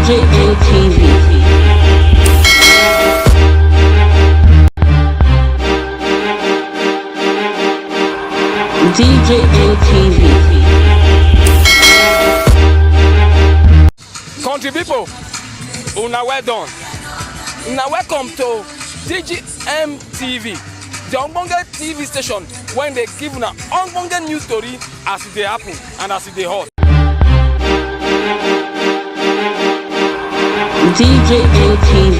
DJ ATV. DJ ATV. Country people, una well done. Una welcome to DGM TV, the Ogbonge TV station when they give una Ogbonge news story as it dey happen and as it dey hot. DJ ATV.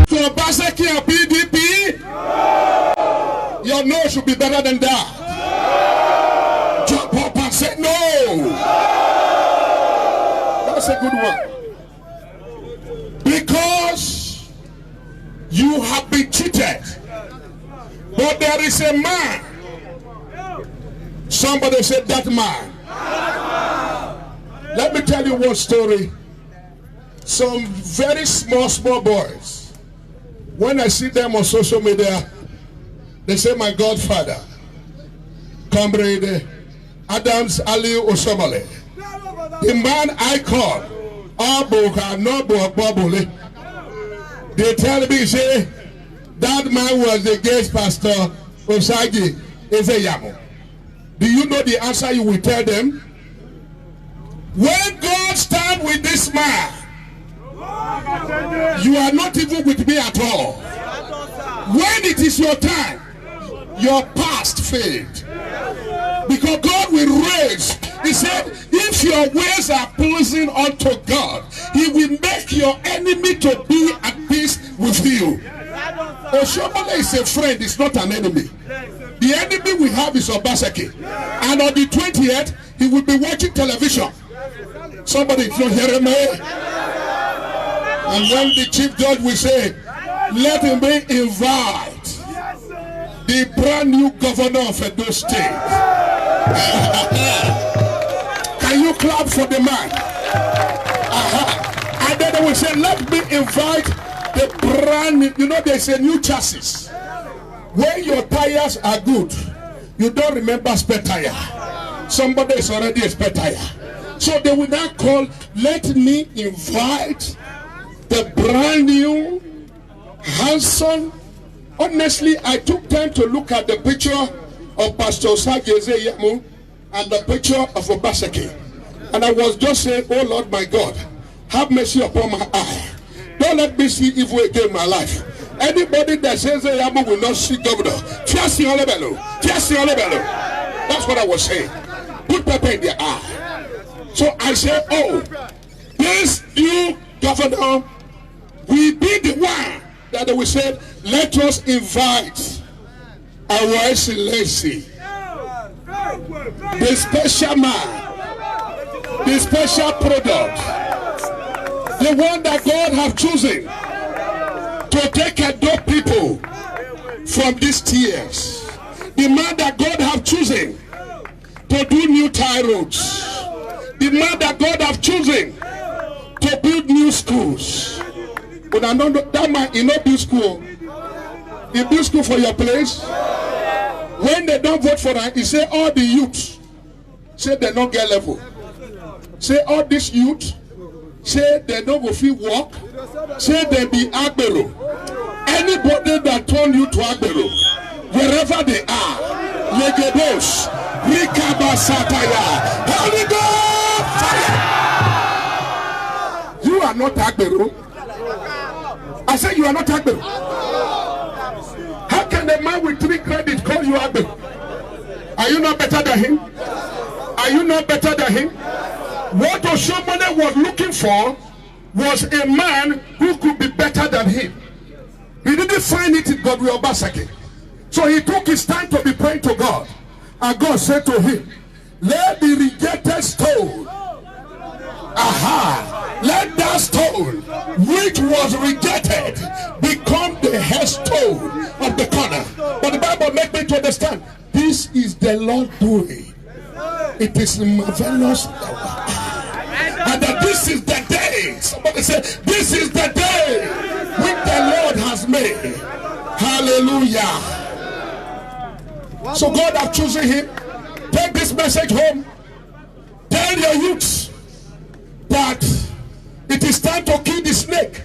For Obaseki or PDP, your no should be better than that. Jump up and say no. That's a good one. Because you have been cheated. But there is a man. Somebody said that man. Let me tell you one story. Some very small boys, when I see them on social media, they say my godfather, Comrade Adams Ali Osomole, the man I call Abuka Nobo Babule. They tell me, say, that man was against Pastor Osagi Ezeyamo. Do you know the answer you will tell them? When God stands with this man, you are not even with me at all. When it is your time, your past failed. Because God will raise. He said, if your ways are pleasing unto God, He will make your enemy to be at peace with you. Osomole is a friend, it's not an enemy. The enemy we have is Obaseki. And on the 20th, he will be watching television. Somebody is not hearing me. And when the chief judge will say, let him invite the brand new governor of Edo State. Can you clap for the man? And then they will say, let me invite the brand new, you know there's a new chassis. When your tires are good, you don't remember spare tire. Somebody is already a spare tire. So they will now call, let me invite the brand new, handsome. Honestly, I took time to look at the picture of Pastor Osagi Ezeyamo and the picture of Obaseki. And I was just saying, oh Lord my God, have mercy upon my eye. Don't let me see evil again in my life. Anybody that says Ezeyamo will not see governor, that's what I was saying. Put pepper in their eye. So I said, oh, this new governor will be the one that they will say, let us invite our Excellency, the special man, the special product, the one that God have chosen to take Edo people from these tears, the man that God have chosen to do new tie roads, the man that God have chosen to build new schools. But I know that man, he not build school. He build school for your place. When they don't vote for him, he say all the youths say they don't get level. Say all this youth say they don't go fit work. Say they be agbero. Anybody that turn you to agbero, wherever they are, Legedos, Rikaba Sataya, Holy Ghost, fire! You are not agbero. I said you are not agbero. How can a man with 3 credits call you agbero? Are you not better than him? Are you not better than him? What Osomole was looking for was a man who could be better than him. He didn't find it in Godwill Obaseki. So he took his time to be praying to God. And God said to him, let the rejected stone, let that stone which was rejected become the headstone of the corner. But the Bible makes me to understand, this is the Lord doing. It is marvelous. And that this is the day. Somebody say, this is the day which the Lord has made. Hallelujah. So God has chosen him. Take this message home. Tell tell your youths that it is time to kill the snake.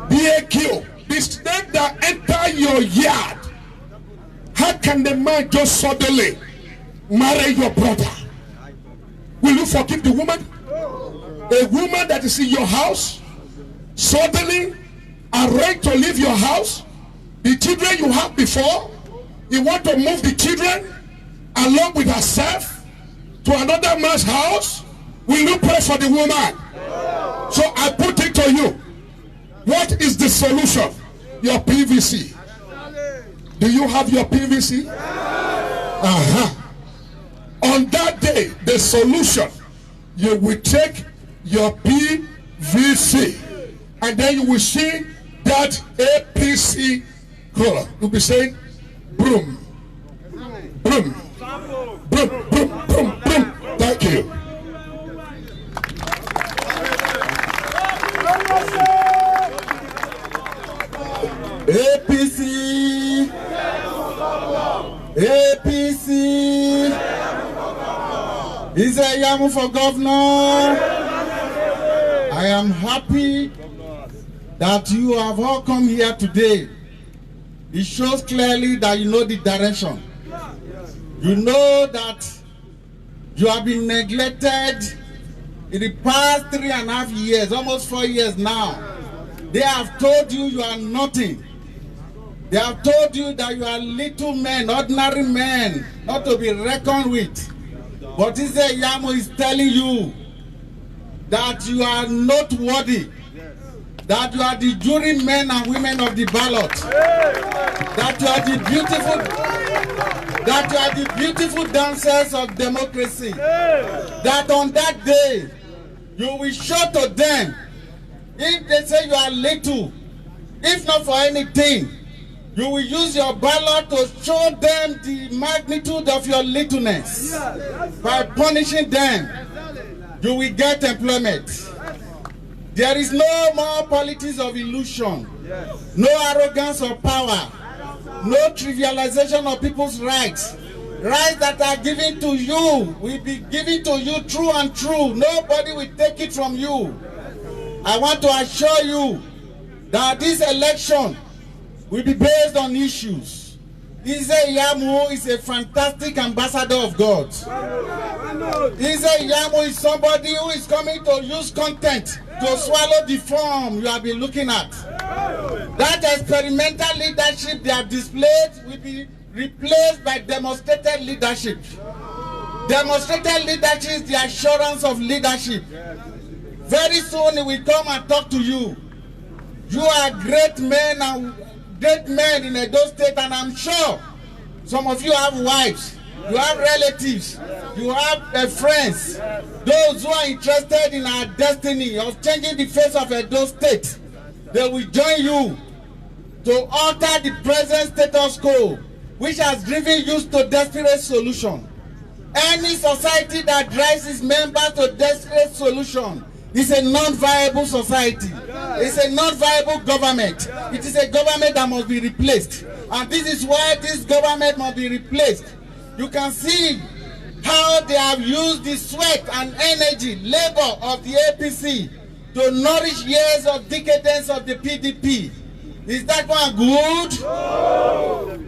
Be a kill. The snake that enter your yard. How can the man just suddenly marry your brother? Will you forgive the woman? A woman that is in your house suddenly arranged to leave your house. The children you had before, you want to move the children along with herself to another man's house. Will you pray for the woman? So I put it to you. What is the solution? Your PVC. Do you have your PVC? On that day, the solution, you will take your PVC and then you will see that APC color. You'll be saying, broom, broom, broom, broom, broom, broom. Thank you. APC, APC, is a Yamu for governor. I am happy that you have all come here today. It shows clearly that you know the direction. You know that you have been neglected in the past 3.5 years, almost 4 years now. They have told you you are nothing. They have told you that you are little men, ordinary men, not to be reckoned with. But Eze Iyamu is telling you that you are not worthy, that you are the jury men and women of the ballot, that you are the beautiful dancers of democracy, that on that day you will show to them, if they say you are little, if not for anything, you will use your ballot to show them the magnitude of your littleness. By punishing them, you will get employment. There is no more politics of illusion, no arrogance of power, no trivialization of people's rights. Rights that are given to you will be given to you true and true. Nobody will take it from you. I want to assure you that this election will be based on issues. Eze Iyamu is a fantastic ambassador of God. Eze Iyamu is somebody who is coming to use content to swallow the form you have been looking at. That experimental leadership they have displayed will be replaced by demonstrated leadership. Demonstrated leadership is the assurance of leadership. Very soon he will come and talk to you. You are great men and great men in Edo State, and I'm sure some of you have wives, you have relatives, you have friends, those who are interested in our destiny of changing the face of Edo State. They will join you to alter the present status quo, which has driven you to desperate solution. Any society that drives its members to desperate solution is a non-viable society. It's a non-viable government. It is a government that must be replaced. And this is why this government must be replaced. You can see how they have used the sweat and energy, labor of the APC to nourish years of decadence of the PDP. Is that one good? No.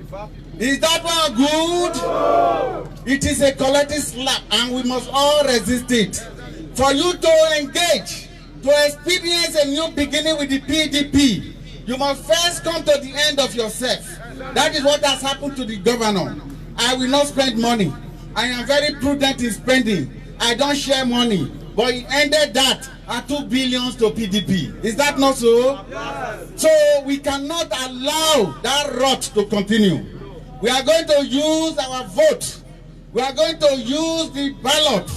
Is that one good? No. It is a collective slap and we must all resist it. For you to engage, to experience a new beginning with the PDP, you must first come to the end of yourself. That is what has happened to the governor. I will not spend money. I am very prudent in spending. I don't share money. But he ended that at 2 billion to PDP. Is that not so? Yes. So we cannot allow that rot to continue. We are going to use our vote. We are going to use the ballot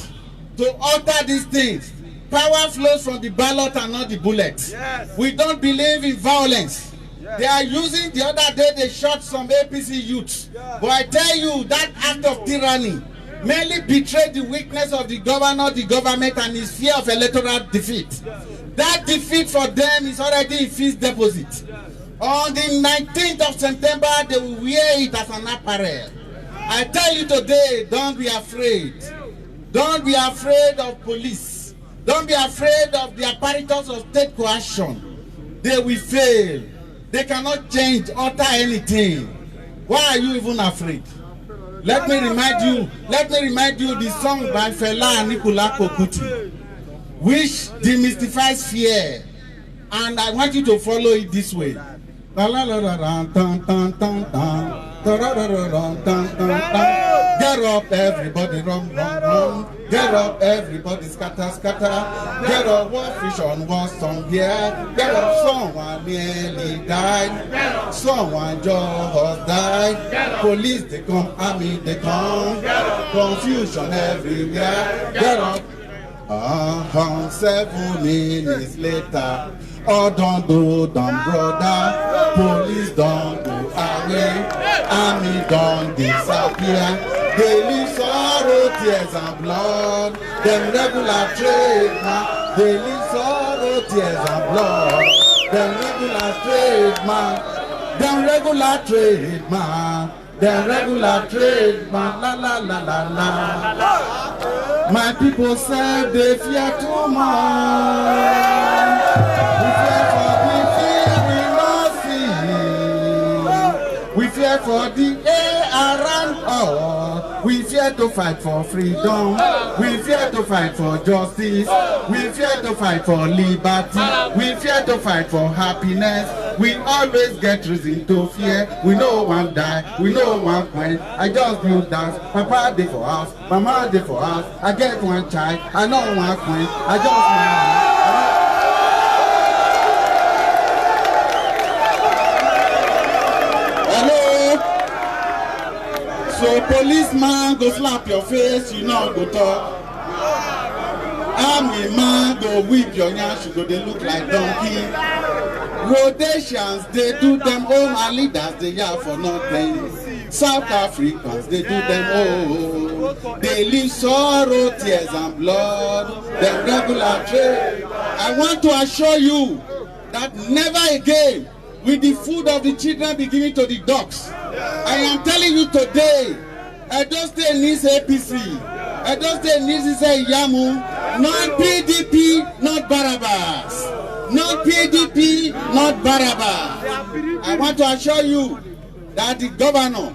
to alter these things. Power flows from the ballot and not the bullet. Yes. We don't believe in violence. Yes. They are using, the other day they shot some APC youths. Yes. But I tell you, that act of tyranny merely betrayed the weakness of the governor, the government, and his fear of electoral defeat. Yes. That defeat for them is already in fixed deposit. Yes. On the 19th of September, they will wear it as an apparel. I tell you today, don't be afraid. Don't be afraid of police. Don't be afraid of the apparatus of state coercion. They will fail. They cannot change, alter anything. Why are you even afraid? Let me remind you the song by Fela Anikulapo Kuti, which demystifies fear. And I want you to follow it this way. Get up, everybody, run, run, run. Get up, everybody, scatter, scatter. Get up, one fish on one stone here. Get up, someone nearly died. Someone just died. Police, they come, army, they come. Confusion everywhere. Get up. 7 minutes later. Oh, don't do, don't brother. Police don't go away. Army don't disappear. They leave sorrow, tears and blood. Them regular trademark. They leave sorrow, tears and blood. Them regular trademark. Them regular trademark. Them regular trademark. La la la la la. My people say they fear too much. We fear for the air around us. We fear to fight for freedom. We fear to fight for justice. We fear to fight for liberty. We fear to fight for happiness. We always get reason to fear. We know one die. We know one point. I just do dance. Papa dey for us. Mama dey for us. I get one child. I know one point. I just So policeman go slap your face, you know go talk. Army man go whip your nyash, you go they look like donkey. Rhodesians, they do them all, and leaders they are for nothing. South Africans, they do them all. They leave sorrow, tears and blood. Them regular trade. I want to assure you that never again will the food of the children be given to the dogs. I am telling you today, Edo State needs APC. Edo State needs Yamu. Not PDP, not Barabbas. Not PDP, not Barabbas. I want to assure you that the governor,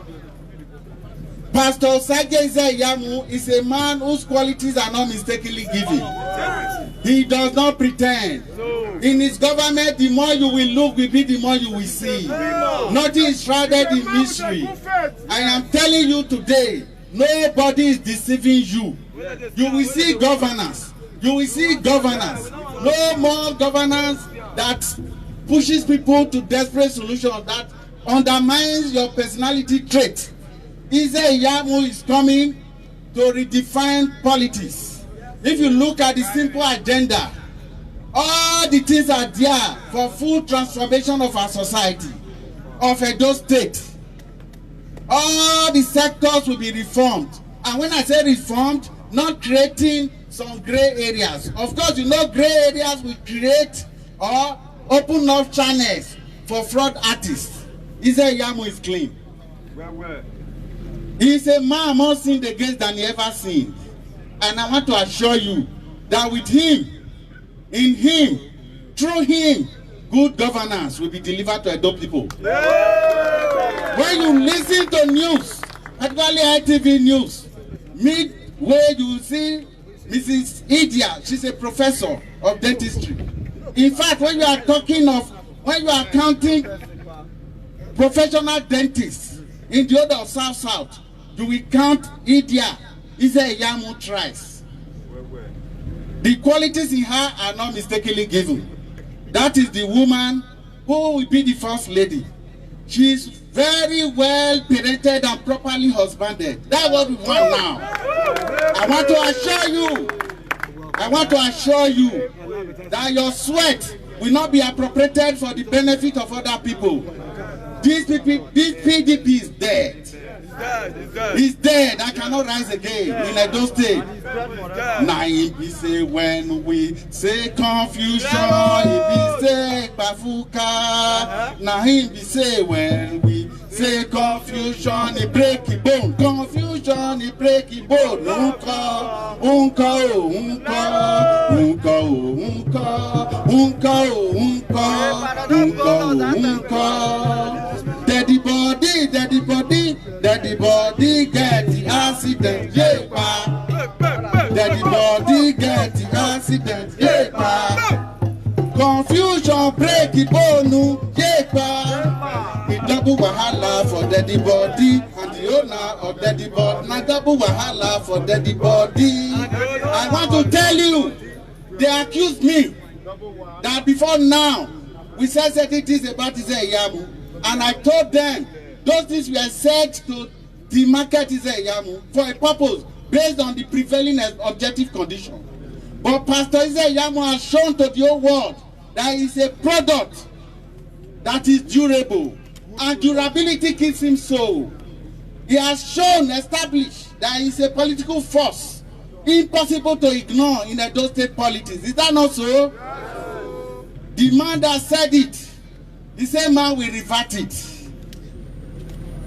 Pastor Sergei Yamu, is a man whose qualities are not mistakenly given. He does not pretend. In his government, the more you will look will be the more you will see. Nothing is shrouded in mystery. I am telling you today, nobody is deceiving you. You will see governance. You will see governance. No more governance that pushes people to desperate solutions, that undermines your personality trait. Eze Yamu is coming to redefine politics. If you look at the simple agenda, all the things are there for full transformation of our society, of Edo State. All the sectors will be reformed. And when I say reformed, not creating some gray areas. Of course, you know gray areas will create or open up channels for fraud artists. Eze Yamu is clean. He is a man more sinned against than he ever sinned. And I want to assure you that with him, in him, through him, good governance will be delivered to Edo people. When you listen to news, particularly ITV news, midway you see Mrs. Idia, she's a professor of dentistry. In fact, when you are counting professional dentists in the order of South, you will count Idia, Eze Yamu thrice. The qualities in her are not mistakenly given. That is the woman who will be the first lady. She is very well parented and properly husbanded. That's what we want now. I want to assure you that your sweat will not be appropriated for the benefit of other people. This PDP is dead. He's dead. I cannot rise again in Edo State. Now he be say when we say confusion, he be say bafuka. Now he be say when we say confusion, he break the bone. Confusion. confusion, he break his bone. Unka, unka, unka, unka, unka, unka, unka, unka. Daddy body, daddy body, daddy body get the accident, yeah, pa. Daddy body get the accident, yeah, pa. Confusion break it bone, yeah, pa. The double wahala for daddy body and the owner of daddy body. Na double wahala for daddy body. I want to tell you, they accused me that before now we said certain things about Ize-Iyamu, and I told them those things were said to demarket Ize-Iyamu for a purpose based on the prevailing objective condition. But Pastor Ize-Iyamu has shown to the whole world that he is a product that is durable, and durability keeps him so. He has shown, established that he is a political force impossible to ignore in Edo State politics. Is that not so? The man that said it, the same man will revert it.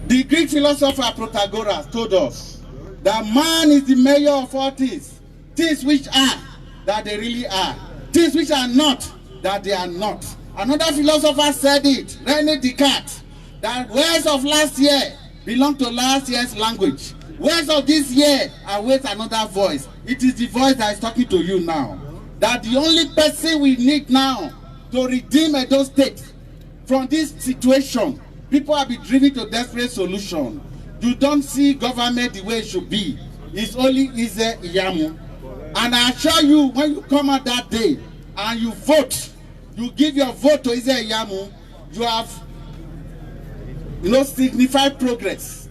The Greek philosopher Protagoras told us that man is the measure of all things, things which are, that they really are, things which are not, that they are not. Another philosopher said it, René Descartes, that words of last year belong to last year's language. Words of this year await another voice. It is the voice that is talking to you now. That the only person we need now to redeem Edo State from this situation, people have been driven to desperate solution. You don't see government the way it should be. It's only Ize-Iyamu. And I assure you, when you come out that day and you vote, you give your vote to Ize-Iyamu, you have, signified progress.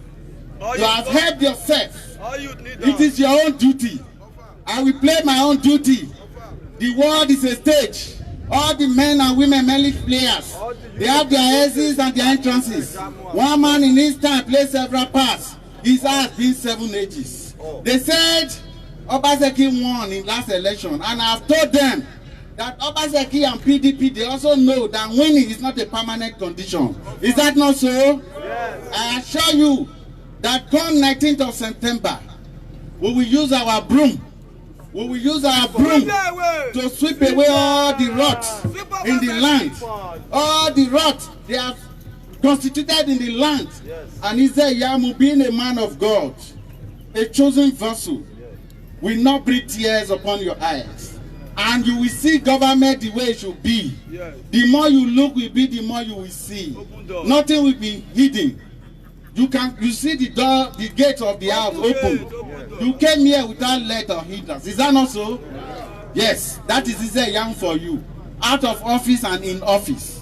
You have helped yourself. It is your own duty. I will play my own duty. The world is a stage. All the men and women, mainly players, they have their exits and their entrances. One man in his time plays several parts. His has been 7 ages. They said Obaseki won in last election, and I have told them that Obaseki and PDP, they also know that winning is not a permanent condition. Is that not so? Yes. I assure you that come 19th of September, we will use our broom. We will use our broom to sweep away all the rot in the land. All the rot they have constituted in the land. And Ize-Iyamu, being a man of God, a chosen vessel, will not breathe tears upon your eyes. And you will see government the way it should be. The more you look will be, the more you will see. Nothing will be hidden. You see the door, the gate of the house open. You came here without let or hindrance. Is that not so? Yes, that is Ize-Iyamu for you. Out of office and in office.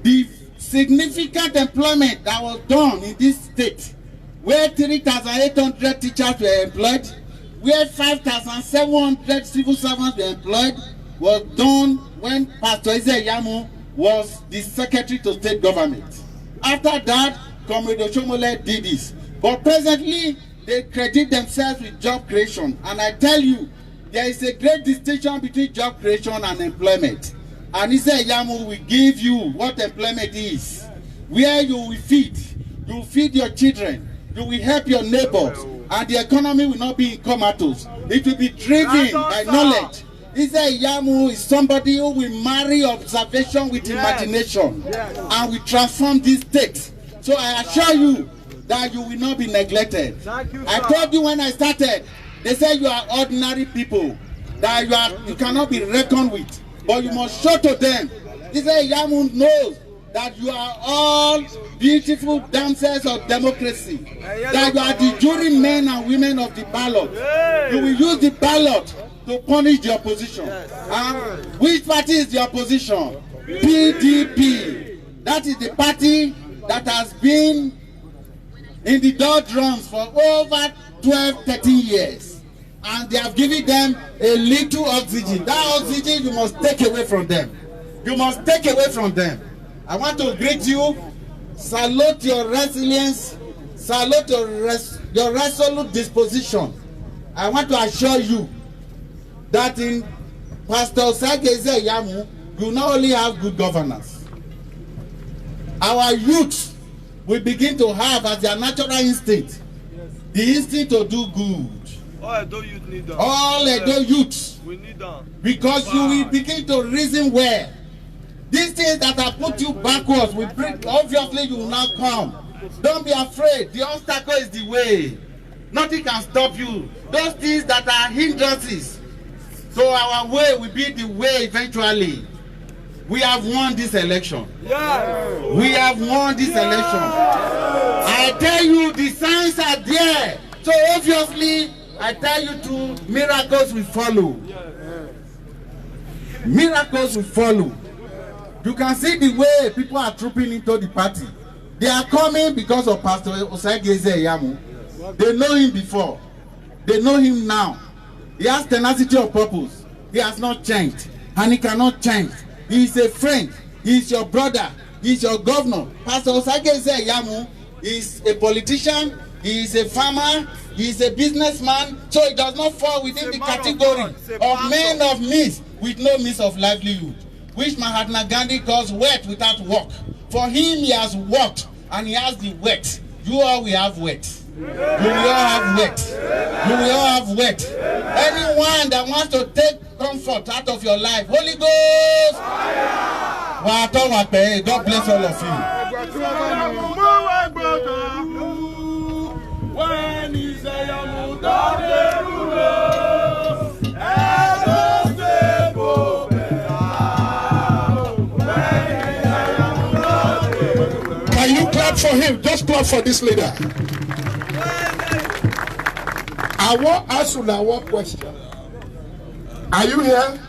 The significant employment that was done in this state, where 3,800 teachers were employed, where 5,700 civil servants were employed, was done when Pastor Ize-Iyamu was the secretary to state government. After that, Comrade Oshomole did this. But presently, they credit themselves with job creation. And I tell you, there is a great distinction between job creation and employment. And Ize-Iyamu will give you what employment is. Where you will feed your children, you will help your neighbors, and the economy will not be in comatose. It will be driven by knowledge. Ize-Iyamu is somebody who will marry observation with imagination and will transform this state. So I assure you that you will not be neglected. I told you when I started, they said you are ordinary people, that you cannot be reckoned with, but you must show to them. Ize-Iyamu knows that you are all beautiful damsels of democracy, that you are the jury men and women of the ballot. You will use the ballot to punish the opposition. Which party is the opposition? PDP. That is the party that has been in the doldrums for over 12-13 years. And they have given them a little oxygen. That oxygen you must take away from them. You must take away from them. I want to greet you, salute your resilience, salute your resolute disposition. I want to assure you that in Pastor Osage Ize-Iyamu, you not only have good governance, our youth will begin to have as their natural instinct the instinct to do good. All Edo youth need them. All Edo youths. We need them. Because you will begin to reason well. These things that have put you backwards will bring, obviously you will now come. Don't be afraid. The obstacle is the way. Nothing can stop you. Those things that are hindrances. So our way will be the way eventually. We have won this election. Yeah. We have won this election. I tell you, the signs are there. So obviously, I tell you too, miracles will follow. Miracles will follow. You can see the way people are trooping into the party. They are coming because of Pastor Osagyeze Iyamu. They know him before. They know him now. He has tenacity of purpose. He has not changed. And he cannot change. He is a friend. He is your brother. He is your governor. Pastor Osagyeze Iyamu is a politician. He is a farmer. He is a businessman. So he does not fall within the category of men of means with no means of livelihood, which Mahatma Gandhi calls work without work. For him, he has worked and he has the work. You all will have work. You will all have work. You will all have work. Anyone that wants to take comfort out of your life, Holy Ghost, God bless all of you. Can you clap for him? Just clap for this leader. I want to ask you now one question. Are you here?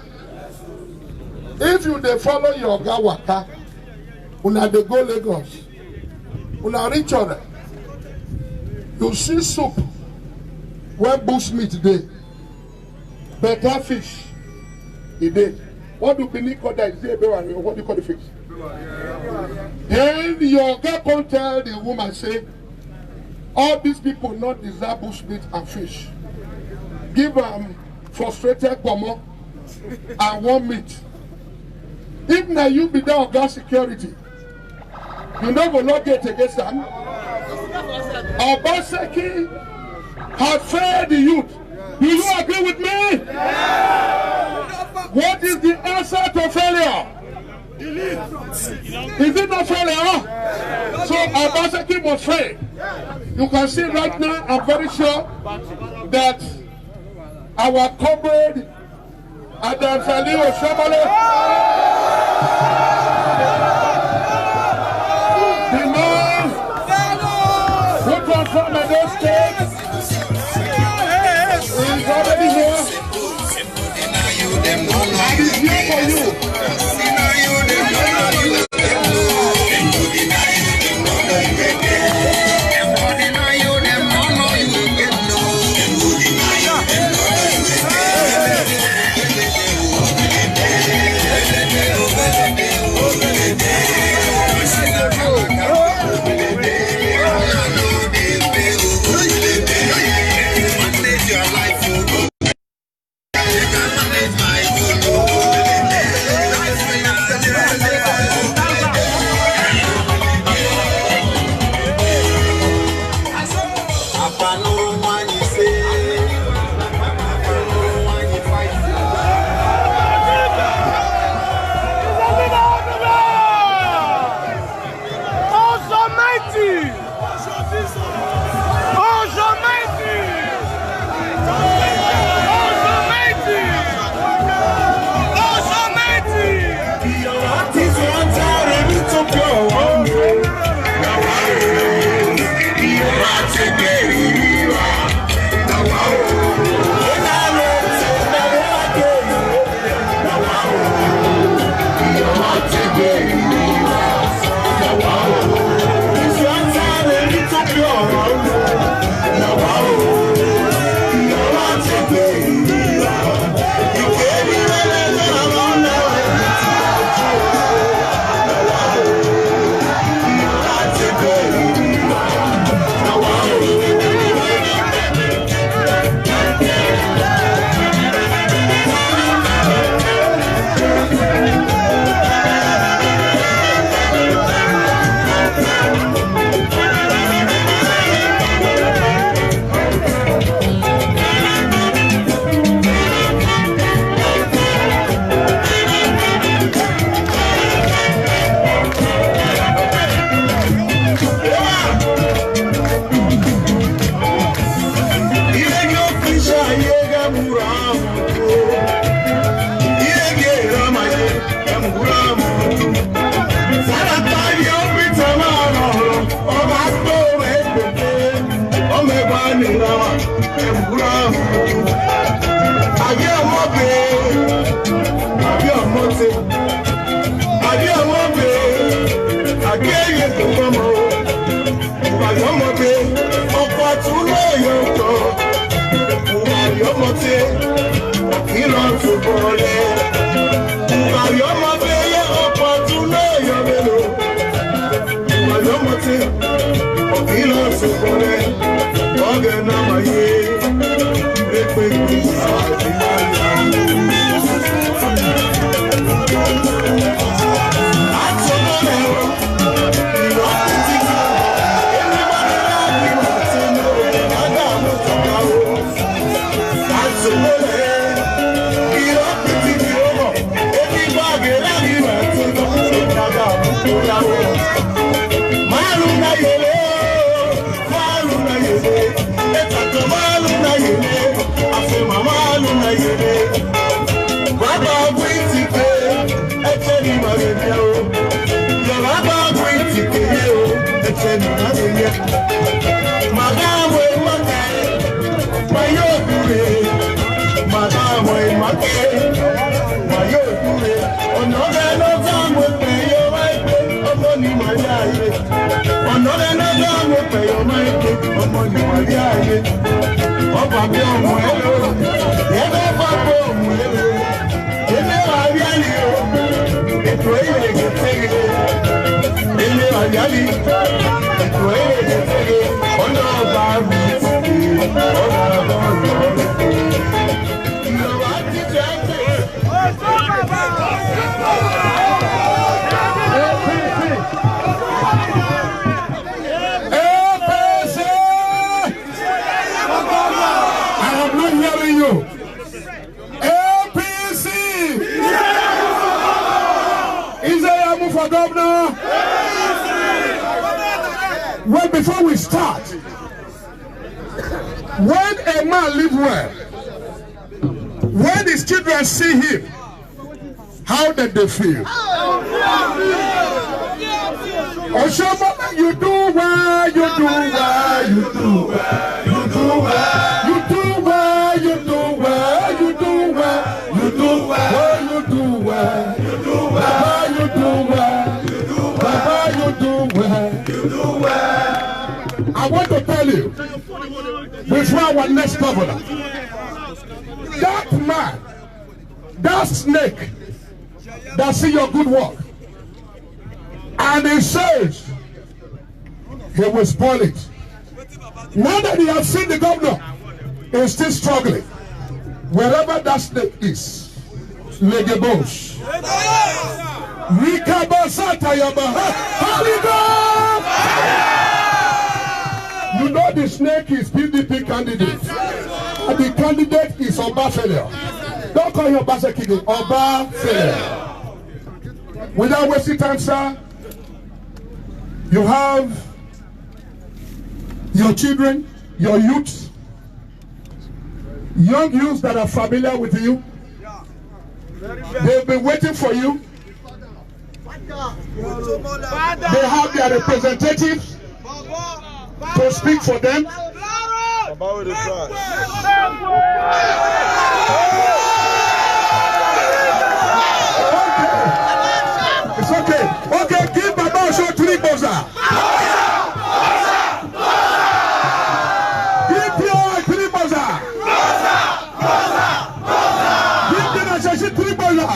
If you dey follow your oga waka, una dey go Lagos, una reach on it, you see soup where bush meat dey, better fish e dey. What do you call that? What do you call the fish? Then your oga come tell the woman say, all these people not deserve bush meat and fish. Give them frustrated pomo and one meat. If now you be there oga security, you know go not get against them. Obaseki has failed the youth. Do you agree with me? What is the answer to failure? Is it not failure? So Obaseki must fail. You can see right now, I'm very sure that our comrade Adam Sali Oshamale, the man who transformed Edo State, is already here. And he's here for you. Well, before we start, when a man lives well, when his children see him, how did they feel? Oshoma, you do well, you do well, you do well, you do well, you do well, you do well, you do well, you do well, you do well, you do well, you do well, you do well, you do well, you do well. I want to tell you, before our next governor, that man, that snake, that see your good work, and he says he will spoil it. Now that he has seen the governor, he's still struggling. Wherever that snake is, Legebosh, Rikabasata Yamaha, Holy Ghost! You know the snake is PDP candidate, and the candidate is Oba failure. Don't call him Oba Sekide, Oba failure. Without wasting time, sir, you have your children, your youths, young youths that are familiar with you. They've been waiting for you. They have their representatives to speak for them. It's okay. Okay, give Baba Show 3 Boza. Give your 3 Boza. Give the National 3 Boza.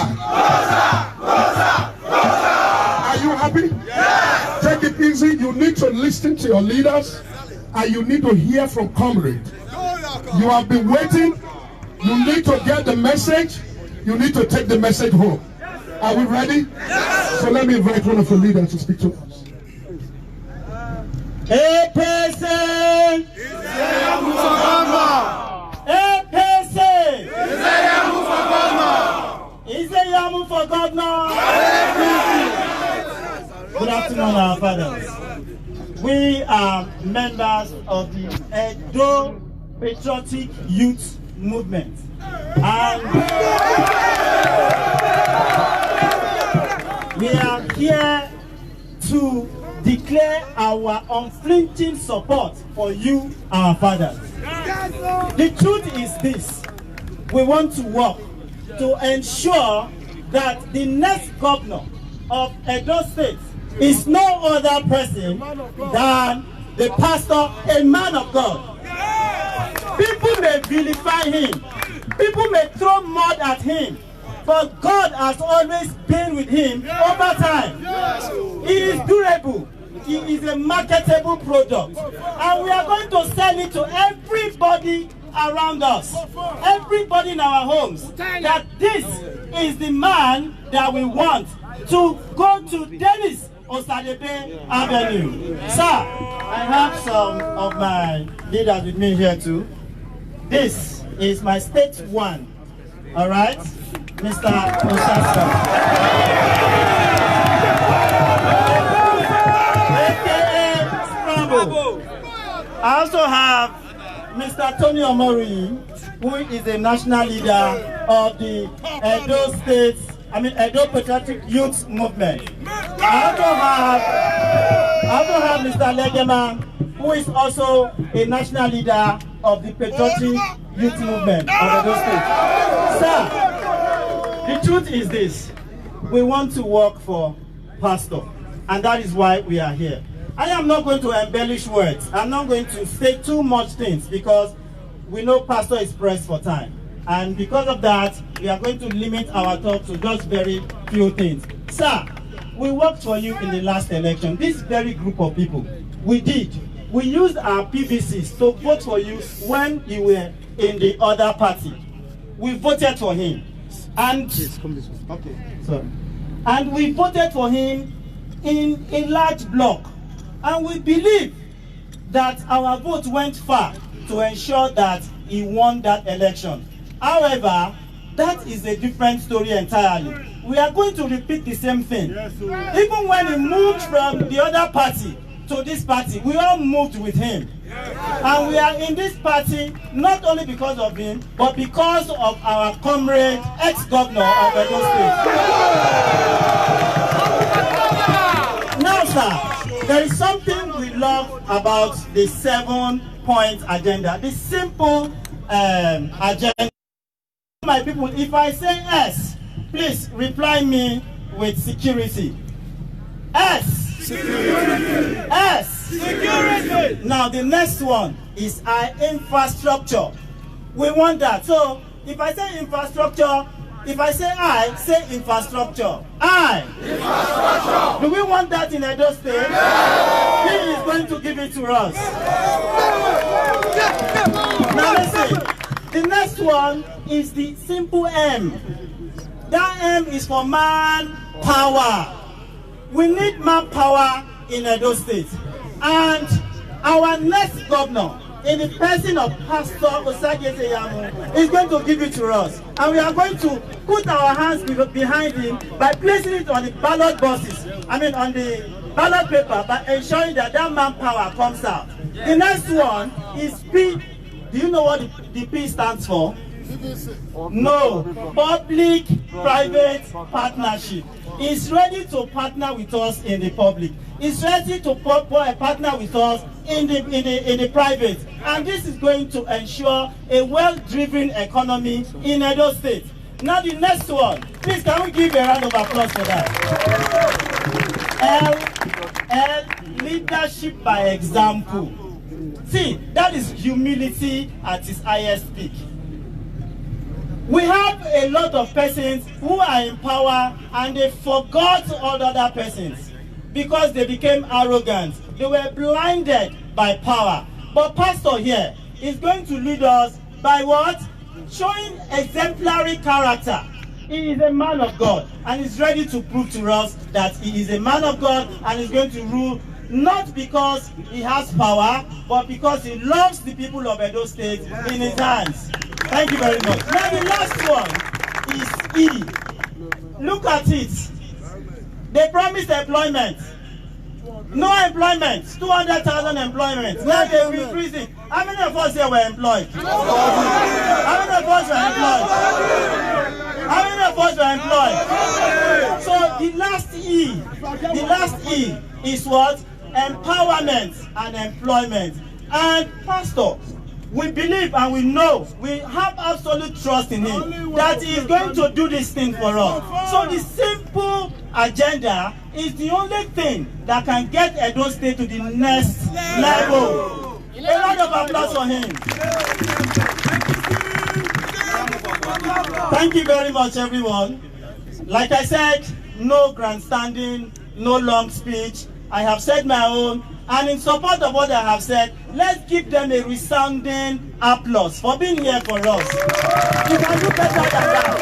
Are you happy? Yes. Take it easy. You need to listen to your leaders, and you need to hear from comrades. You have been waiting. You need to get the message. You need to take the message home. Are we ready? Yes. So let me invite one of the leaders to speak to us. APC! APC! Iseyamu for governor! Good afternoon, our fathers. We are members of the Edo Patriotic Youth Movement. And we are here to declare our unflinching support for you, our fathers. The truth is this: we want to work to ensure that the next governor of Edo State is no other person than the pastor, a man of God. People may vilify him, people may throw mud at him, but God has always been with him over time. He is durable. He is a marketable product. And we are going to sell it to everybody around us, everybody in our homes, that this is the man that we want to go to Dennis Osadebe Avenue. Sir, I have some of my leaders with me here too. This is my state one, all right? Mr. Osasa. AKA Scramble. I also have Mr. Tony Omori, who is a national leader of the Edo Patriotic Youth Movement. I also have Mr. Legema, who is also a national leader of the Patriotic Youth Movement of Edo State. Sir, the truth is this: we want to work for Pastor, and that is why we are here. I am not going to embellish words. I'm not going to say too much things because we know Pastor is pressed for time. And because of that, we are going to limit our talk to just very few things. Sir, we worked for you in the last election. This very group of people, we did. We used our PVCs to vote for you when you were in the other party. We voted for him. And and we voted for him in a large block. And we believe that our vote went far to ensure that he won that election. However, that is a different story entirely. We are going to repeat the same thing. Even when he moved from the other party to this party, we all moved with him. And we are in this party not only because of him, but because of our comrade, ex-governor of Edo State. Now, sir, there is something we love about the 7-point agenda, the simple agenda. My people, if I say S, please reply me with security. S. Security. S. Security. Now the next one is our infrastructure. We want that. So if I say infrastructure, if I say I, say infrastructure. I. Infrastructure. Do we want that in Edo State? Yes. He is going to give it to us. Now listen. The next one is the simple M. That M is for manpower. We need manpower in Edo State. And our next governor, in the person of Pastor Osageze Yamu, is going to give it to us. And we are going to put our hands behind him by placing it on the ballot boxes. On the ballot paper, by ensuring that that manpower comes out. The next one is P. Do you know what the P stands for? No. Public-private partnership. It's ready to partner with us in the public. It's ready to partner with us in the private. And this is going to ensure a well-driven economy in Edo State. Now the next one. Please, can we give a round of applause for that? L, leadership by example. See, that is humility at its highest peak. We have a lot of persons who are in power and they forgot all other persons because they became arrogant. They were blinded by power. But Pastor here is going to lead us by what? Showing exemplary character. He is a man of God and is ready to prove to us that he is a man of God and is going to rule not because he has power, but because he loves the people of Edo State in his hands. Thank you very much. Now the last one is E. Look at it. They promised employment. No employment. 200,000 employment. Now they will increase it. How many of us here were employed? How many of us were employed? How many of us were employed? So the last E is what? empowerment and employment. And Pastor, we believe and we know, we have absolute trust in him that he is going to do this thing for us. So the simple agenda is the only thing that can get Edo State to the next level. A round of applause for him. Thank you very much, everyone. Like I said, no grandstanding, no long speech. I have said my own. And in support of what I have said, let's give them a resounding applause for being here for us. You can do better than that.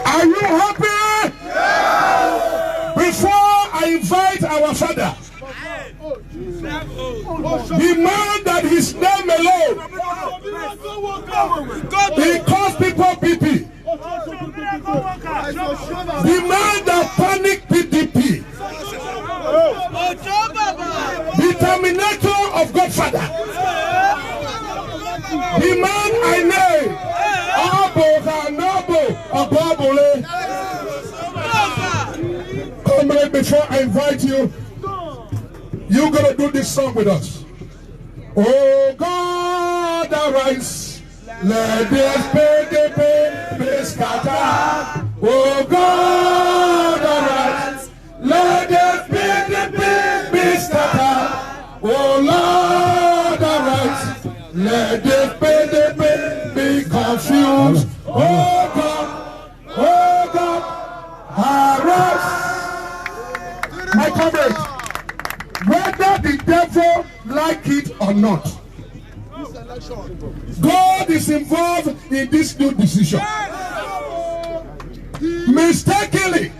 Are you happy? Yes. Before I invite our father, the man that his name alone, he calls people PP. The man that panic PDP. The terminator of Godfather. The man I know. Comrade, before I invite you, you're gonna do this song with us. Oh God, arise. Let this PDP be scattered. Oh God, arise. Let this PDP be scattered. Oh Lord, arise. Let this PDP be confused. Oh God, arise. My comrade, whether the devil like it or not, God is involved in this new decision. Mistakenly,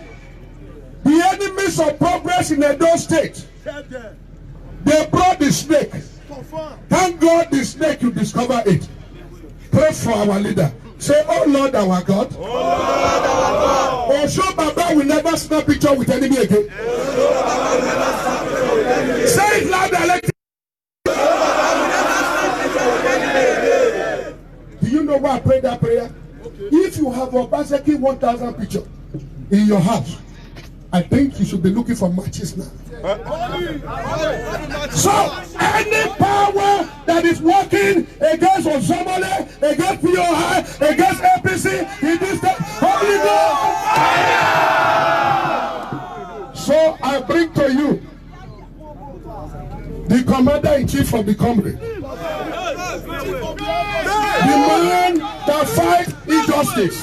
the enemies of progress in Edo State, they brought the snake. Thank God the snake, you discover it. Pray for our leader. Say, oh Lord our God. Oh Lord our God. Oh, show Baba will never snap picture with enemy again. Say it loud, Alex. Do you know why I prayed that prayer? If you have a Obaseki 1,000 picture in your house, I think you should be looking for matches now. So, any power that is working against Osomole, against POI, against APC, in this state, Holy Ghost! So, I bring to you the commander-in-chief of the company, the man that fights injustice,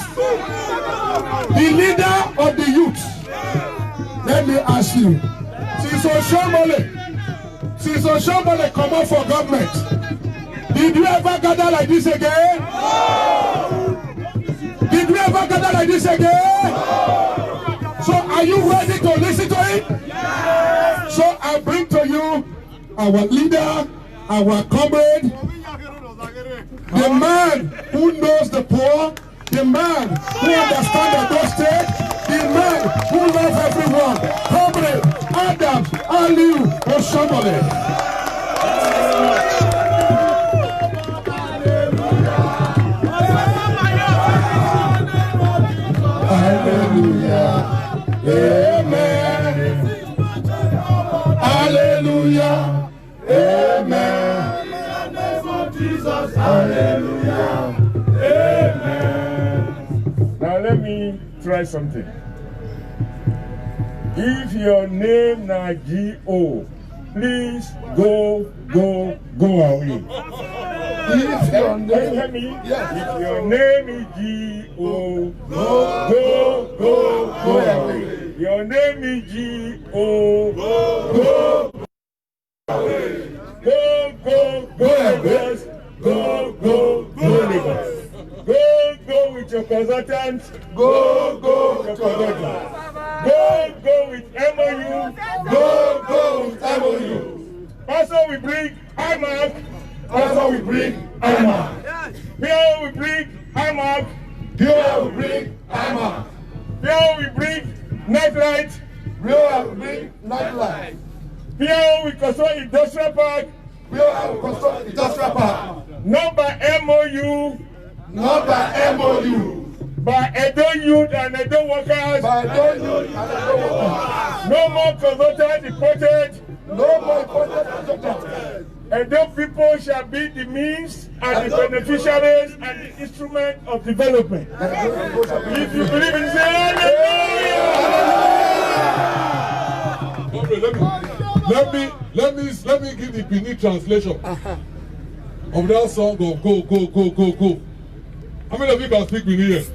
the leader of the youth. Let me ask you, since Osomole come out for government, did you ever gather like this again? Did you ever gather like this again? So are you ready to listen to it? So I bring to you our leader, our comrade, the man who knows the poor, the man who understands the state, the man who loves everyone, comrade Adams Aliu Osomole. Hallelujah, amen. Hallelujah, amen. In the name of Jesus, hallelujah, amen. Now let me try something. If your name na G.O., please go away. If your name, Hear me? yes. If your name is G.O., go away. Your name is G.O., go away. Go Lagos. Go Lagos. Go with your consultant. Go with your consultant. Go with MOU. Go with MOU. Also we bring IMAC. Also we bring IMAC. Here we bring IMAC. Here we bring IMAC. Here we bring Nightlight. Here we bring Nightlight. Here we construct industrial park. Here we construct industrial park. Not by MOU. Not by MOU. by Edo youth and Edo workers. No more converted, deported. No more deported. Edo people shall be the means and the beneficiaries and the instrument of development. If you believe in it, say hallelujah. Let me give the Benin translation of that song of Go, Go, Go, Go, Go. How many of you can speak Benin?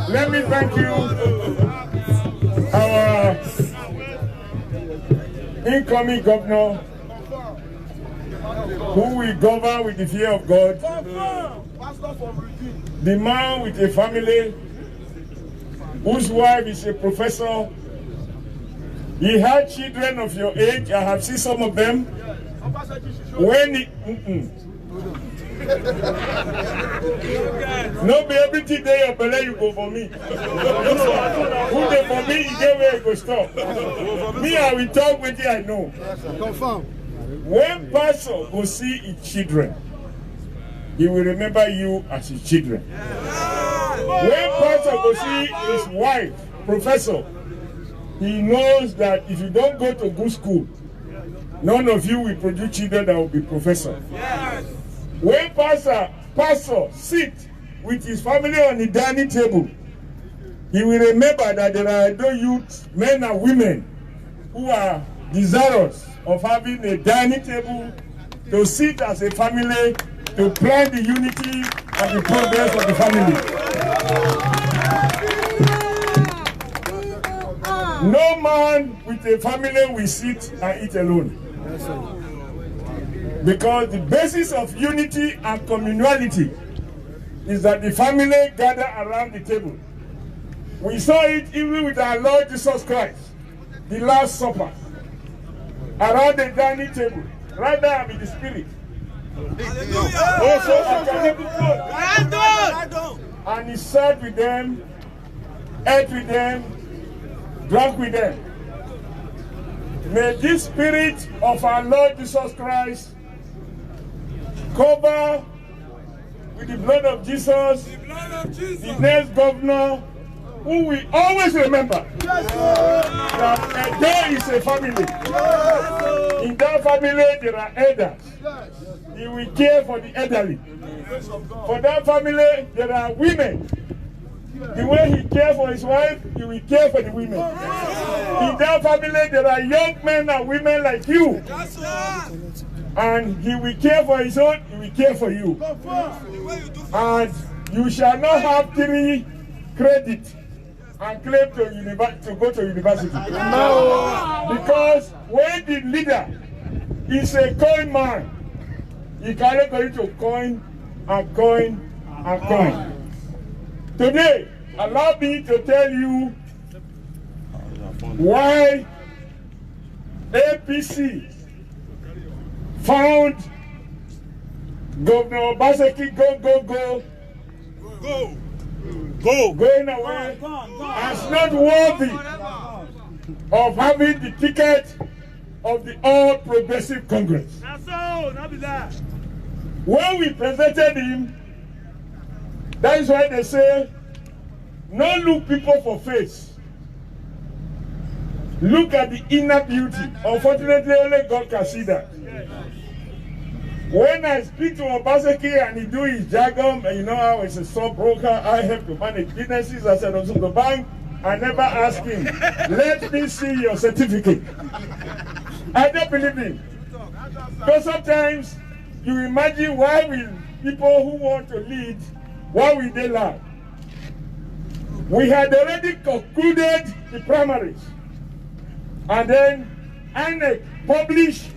Let me thank you, our incoming governor, who will govern with the fear of God, the man with a family, whose wife is a professor. He had children of your age. I have seen some of them. When he, no be everything there your belly you go for me. Who dey for me, he get where he go stop. Me, I will talk with you, I know. Confirm. When pastor go see his children, he will remember you as his children. When pastor go see his wife, professor, he knows that if you don't go to good school, none of you will produce children that will be professor. When pastor sit with his family on the dining table, he will remember that there are no youth, men and women, who are desirous of having a dining table to sit as a family, to plan the unity and the progress of the family. No man with a family will sit and eat alone. Because the basis of unity and communality is that the family gather around the table. We saw it even with our Lord Jesus Christ, the Last Supper, around the dining table, right there with the Spirit. Also, and he sat with them, ate with them, drank with them. May this Spirit of our Lord Jesus Christ cover with the blood of Jesus, the next governor, who we always remember that there is a family. In that family there are elders. He will care for the elderly. For that family there are women. The way he cares for his wife, he will care for the women. In that family there are young men and women like you. And he will care for his own, he will care for you. And you shall not have 3 credits and claim to go to university. Because when the leader is a coin man, he can go to coin and coin and coin. Today, allow me to tell you why APC found Governor Obaseki going away as not worthy of having the ticket of the All Progressive Congress. When we presented him, that is why they say, no look people for face. Look at the inner beauty. Unfortunately, only God can see that. When I speak to Obaseki and he do his jargon, and you know how as a stockbroker, I have to manage businesses. I said, also the bank, I never ask him, let me see your certificate. I don't believe him. Because sometimes you imagine why will people who want to lead, why will they lie? We had already concluded the primaries. And then INEC published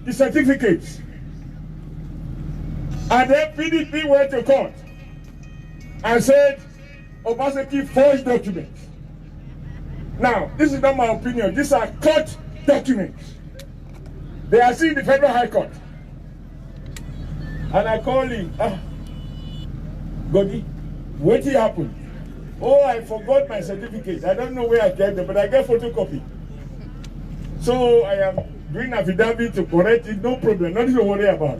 the certificates. And then PDP went to court and said Obaseki forged documents. Now, this is not my opinion. These are court documents. They are still in the Federal High Court. And I called him, Godi, what happened? Oh, I forgot my certificate. I don't know where I kept them, but I get photocopy. So I am doing affidavit to correct it, no problem, nothing to worry about.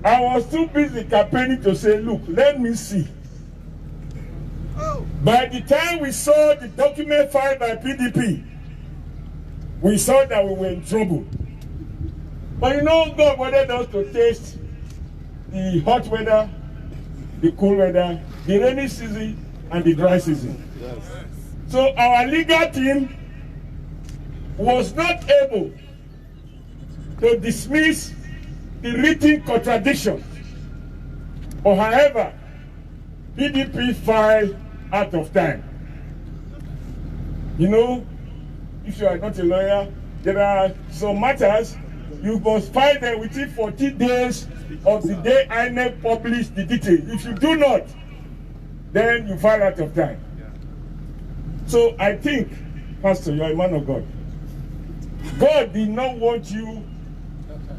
I was too busy campaigning to say, look, let me see. By the time we saw the document filed by PDP, we saw that we were in trouble. But you know, God wanted us to taste the hot weather, the cool weather, the rainy season, and the dry season. Yes. So our legal team was not able to dismiss the written contradiction. Or however, PDP filed out of time. You know, if you are not a lawyer, there are some matters you must file them within 40 days of the day INEC published the details. If you do not, then you file out of time. So I think, Pastor, you are a man of God. God did not want you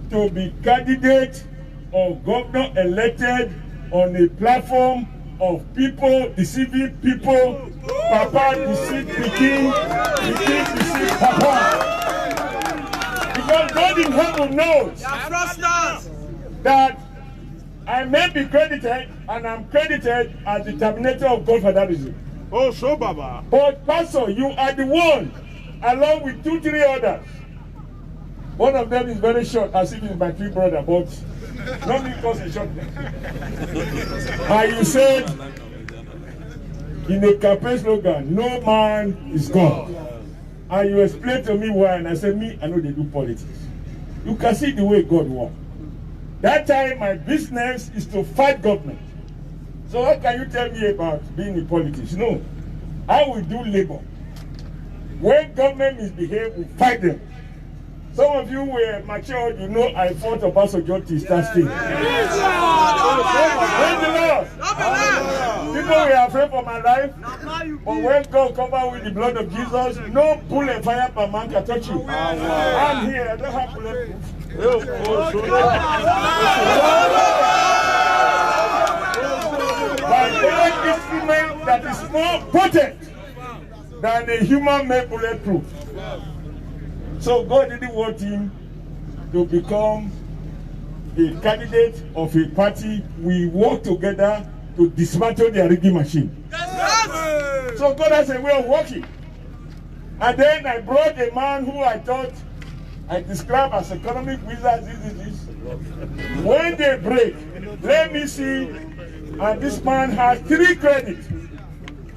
to be candidate or governor elected on a platform of people deceiving people. Papa deceive Pikin, Pikin deceive Papa. Because God in heaven knows that I may be credited, and I'm credited as the terminator of Godfatherism. Oh, so Baba. But Pastor, you are the one, along with 2-3 others. One of them is very short, as if he's my twin brother, but not because he's short. And you said in a campaign slogan, no man is God. And you explained to me why, and I said, me, I know they do politics. You can see the way God works. That time, my business is to fight government. So what can you tell me about being in politics? No, I will do labor. When government misbehave, we fight them. Some of you were mature, you know I fought Obasanjo to start state. People were afraid for my life, but when God covered with the blood of Jesus, no bullet fire per man can touch you. I'm here, I don't have bulletproof. By one instrument that is more potent than a human-made bulletproof. So God didn't want him to become a candidate of a party. We work together to dismantle the rigging machine. Yes. So God has a way of working. And then I brought a man who I thought I described as economic wizard. This. When they break, let me see. And this man has 3 credits,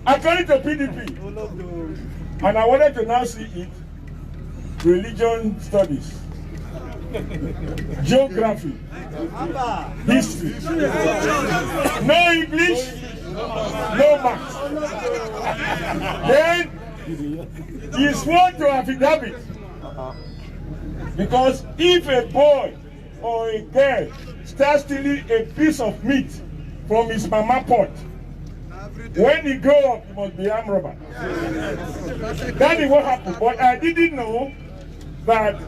according to PDP. And I wanted to now see it. Religion studies, geography, history, no English, no maths. Then he swore to affidavit, because if a boy or a girl starts stealing a piece of meat from his mama pot, when he grow up, he must be armed robber. That is what happened. But I didn't know that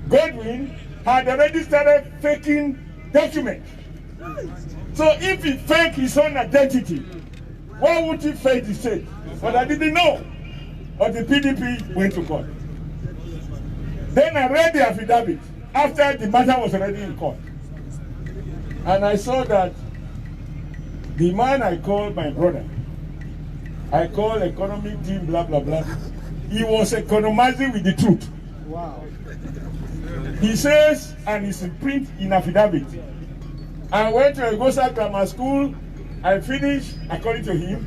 Godwin had already started faking documents. So if he faked his own identity, why would he fake the state? But I didn't know. But the PDP went to court. Then I read the affidavit after the matter was already in court. And I saw that the man I called my brother, I called economic team, blah, blah, blah. He was economizing with the truth. Wow. He says, and it's in print in affidavit, I went to Egosa Grammar School. I finished, according to him,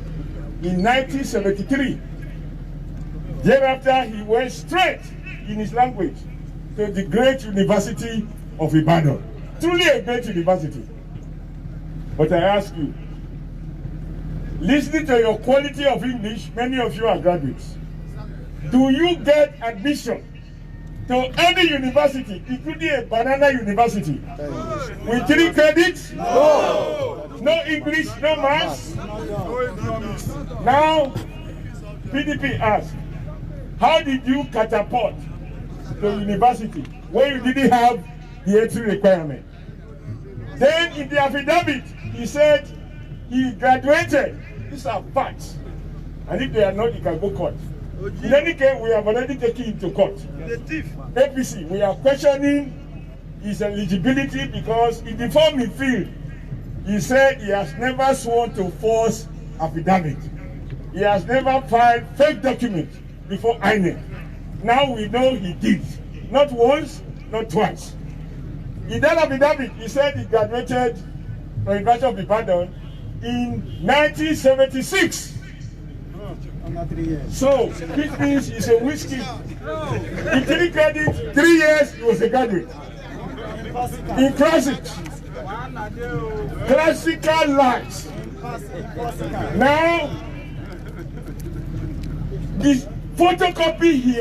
in 1973. Thereafter, he went straight in his language to the great University of Ibadan. Truly a great university. But I ask you, listening to your quality of English, many of you are graduates. Do you get admission to any university, including a banana university. With 3 credits? No English, no maths? Now, PDP asks, how did you catapult to university when you didn't have the entry requirement? Then in the affidavit, he said he graduated. These are facts. And if they are not, he can go court. In any case, we have already taken him to court. APC, we are questioning his eligibility because in the form he filled, he said he has never sworn to false affidavit. He has never filed fake documents before INEC. Now we know he did. Not once, not twice. In that affidavit, he said he graduated from University of Ibadan in 1976. So, this means he's a whiskey. In 3 credits, 3 years, he was a graduate. In classics, classical lies. Now, the photocopy he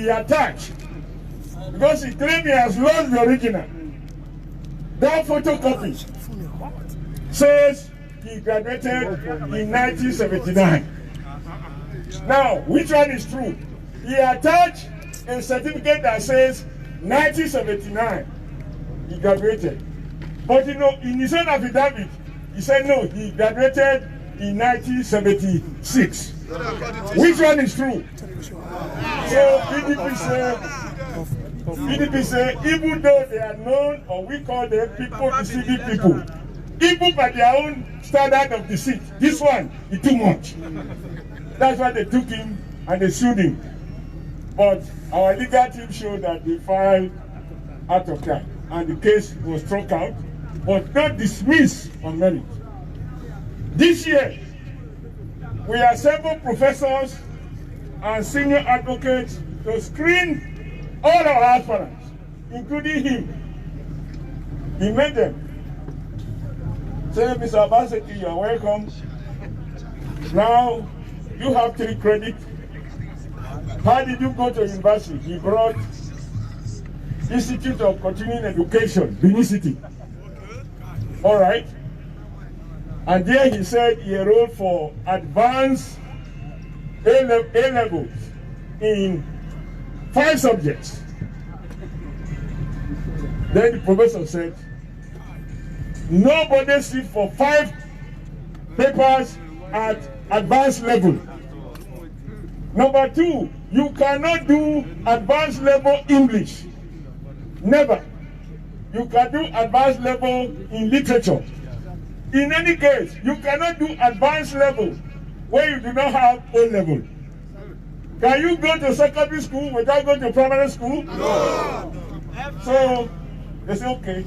attached, because he claimed he has lost the original. That photocopy says he graduated in 1979. Now, which one is true? He attached a certificate that says 1979 he graduated. But you know, in his own affidavit, he said no, he graduated in 1976. Which one is true? So PDP say, even though they are known, or we call them people deceiving people, even by their own standard of deceit, this one is too much. That's why they took him and they sued him. But our legal team showed that they filed out of time and the case was struck out, but not dismissed on merit. This year, we are several professors and senior advocates to screen all our aspirants, including him. He met them. Say, Mr. Abaseki, you are welcome. Now, you have 3 credits. How did you go to university? He brought Institute of Continuing Education, Benin City. All right. And there he said he enrolled for advanced A-levels in 5 subjects. Then the professor said, nobody sits for 5 papers at advanced level. Number 2, you cannot do advanced level English. Never. You can do advanced level in literature. In any case, you cannot do advanced level where you do not have O level. Can you go to secondary school without going to primary school? No. So they say, okay,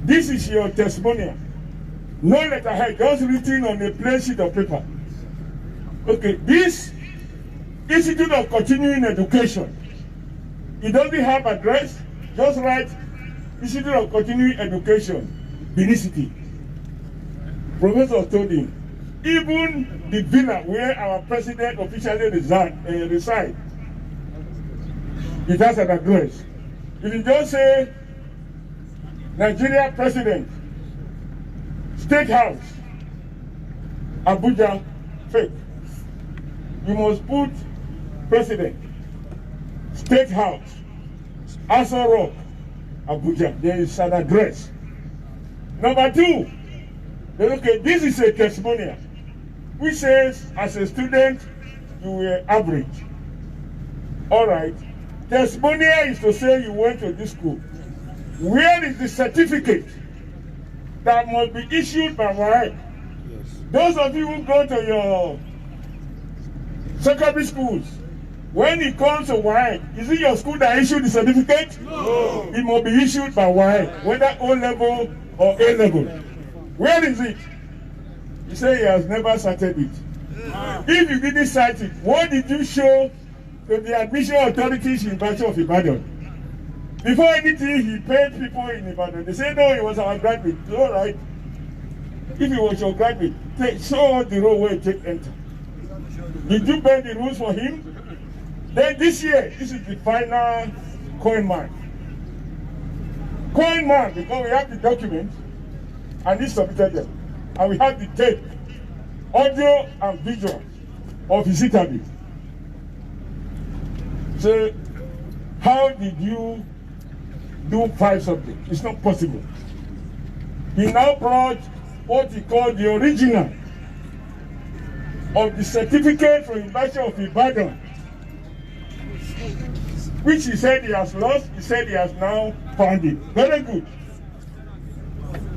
this is your testimonial. No letterhead, just written on a plain sheet of paper. Okay, this Institute of Continuing Education, it doesn't have address, just write Institute of Continuing Education, Benin City. Professor told him, even the villa where our president officially resides, it has an address. If you just say, Nigeria President, State House, Abuja, fake. You must put President, State House, Aso Rock, Abuja. There is an address. Number 2, okay, this is a testimonial which says, as a student, you were average. All right. Testimonial is to say you went to this school. Where is the certificate that must be issued by WAEC? Yes. Those of you who go to your secondary schools, when it comes to WAEC, is it your school that issued the certificate? No. It must be issued by WAEC, whether O level or A level. Where is it? He said he has never cited it. If you didn't cite it, what did you show to the admission authorities in University of Ibadan? Before anything, he paid people in Ibadan. They said, no, he was our graduate. All right. If he was your graduate, show the road where you take enter. Did you bend the rules for him? Then this year, this is the final Coin Man. Coin Man, because we have the documents and he submitted them. And we have the tape, audio and video of his interview. So, how did you do 5 subjects? It's not possible. He now brought what he called the original of the certificate from University of Ibadan, which he said he has lost. He said he has now found it. Very good.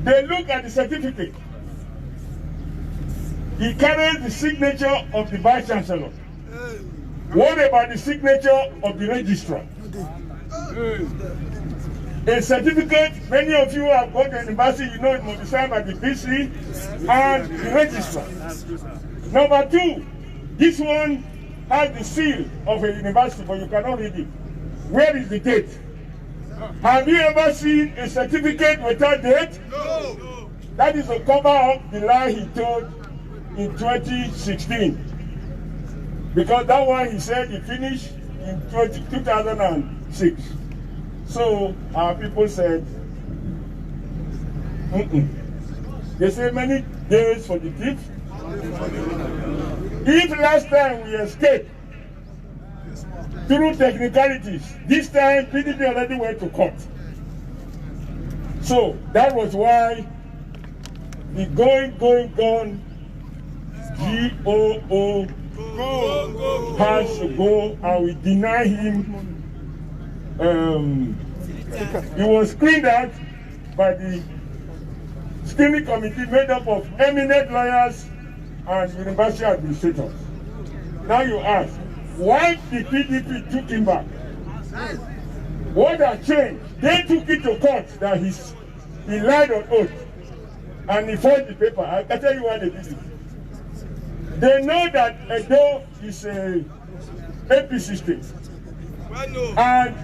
They look at the certificate. He carries the signature of the Vice Chancellor. What about the signature of the registrar? A certificate, many of you have gone to university, you know it must be signed by the VC and the registrar. Number 2, this one has the seal of a university, but you cannot read it. Where is the date? Have you ever seen a certificate without date? No. That is a cover up the lie he told in 2016. Because that one he said he finished in 2006. So our people said, They say many days for the thief. If last time we escaped through technicalities, this time PDP already went to court. So that was why the going, GOO has to go, and we deny him. He was screened out by the screening committee made up of eminent lawyers and university administrators. Now you ask, why the PDP took him back? What has changed? They took it to court that he lied on oath and he forged the paper. I can tell you why they did it. They know that Edo is a APC state, and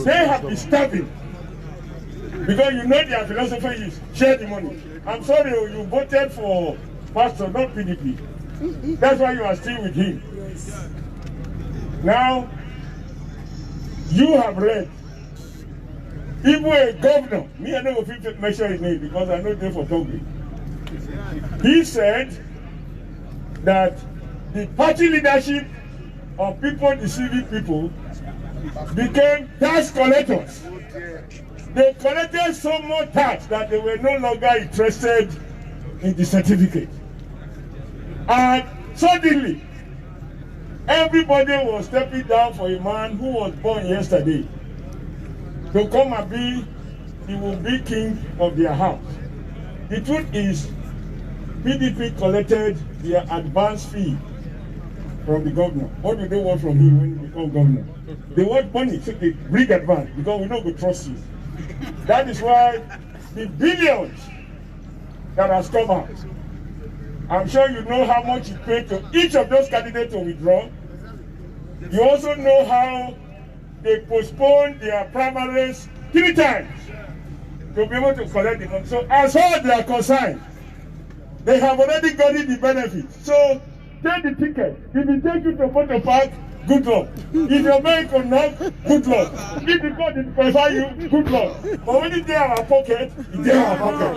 they have been starving because you know their philosophy is share the money. I'm sorry, you voted for Pastor, not PDP. That's why you are still with him. Now, you have read, even a governor, me I know if you measure his name because I know they for talking. He said that the party leadership of people deceiving people became tax collectors. They collected so much tax that they were no longer interested in the certificate. And suddenly, everybody was stepping down for a man who was born yesterday to come and be the will-be king of their house. The truth is, PDP collected their advance fee from the governor. What do they want from him when he becomes governor? They want money, so they bring advance because we don't go trust you. That is why the billions that has come out, I'm sure you know how much you paid to each of those candidates to withdraw. You also know how they postponed their primaries 3 times to be able to collect the money. So as far as they are concerned, they have already gotten the benefit. So take the ticket. If it takes you to Photo Park, good luck. If your bank will not, good luck. If the court disqualify you, good luck. But when it's in our pocket, it's in our pocket.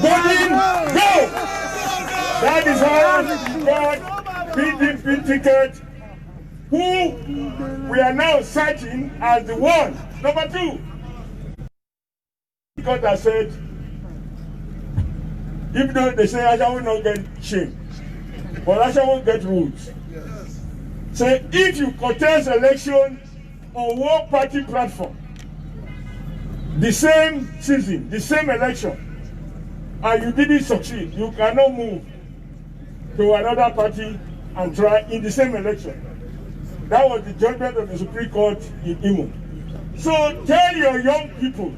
Going, go! That is how we got PDP ticket, who we are now searching as the one. Number 2, God has said, even though they say Asha will not get shame, but Asha won't get rules. Say, if you contest election on one party platform, the same season, the same election, and you didn't succeed, you cannot move to another party and try in the same election. That was the judgment of the Supreme Court in Imo. So tell your young people,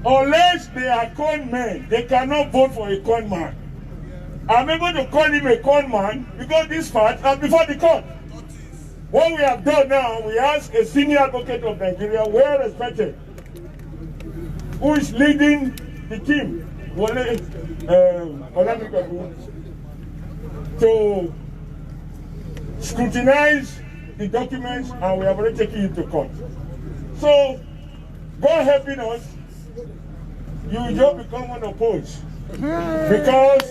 unless they are con men, they cannot vote for a con man. I'm able to call him a con man because this part are before the court. What we have done now, we ask a senior advocate of Nigeria, well respected, who is leading the team, to scrutinize the documents, and we have already taken it to court. So, God helping us, you will just become unopposed. Because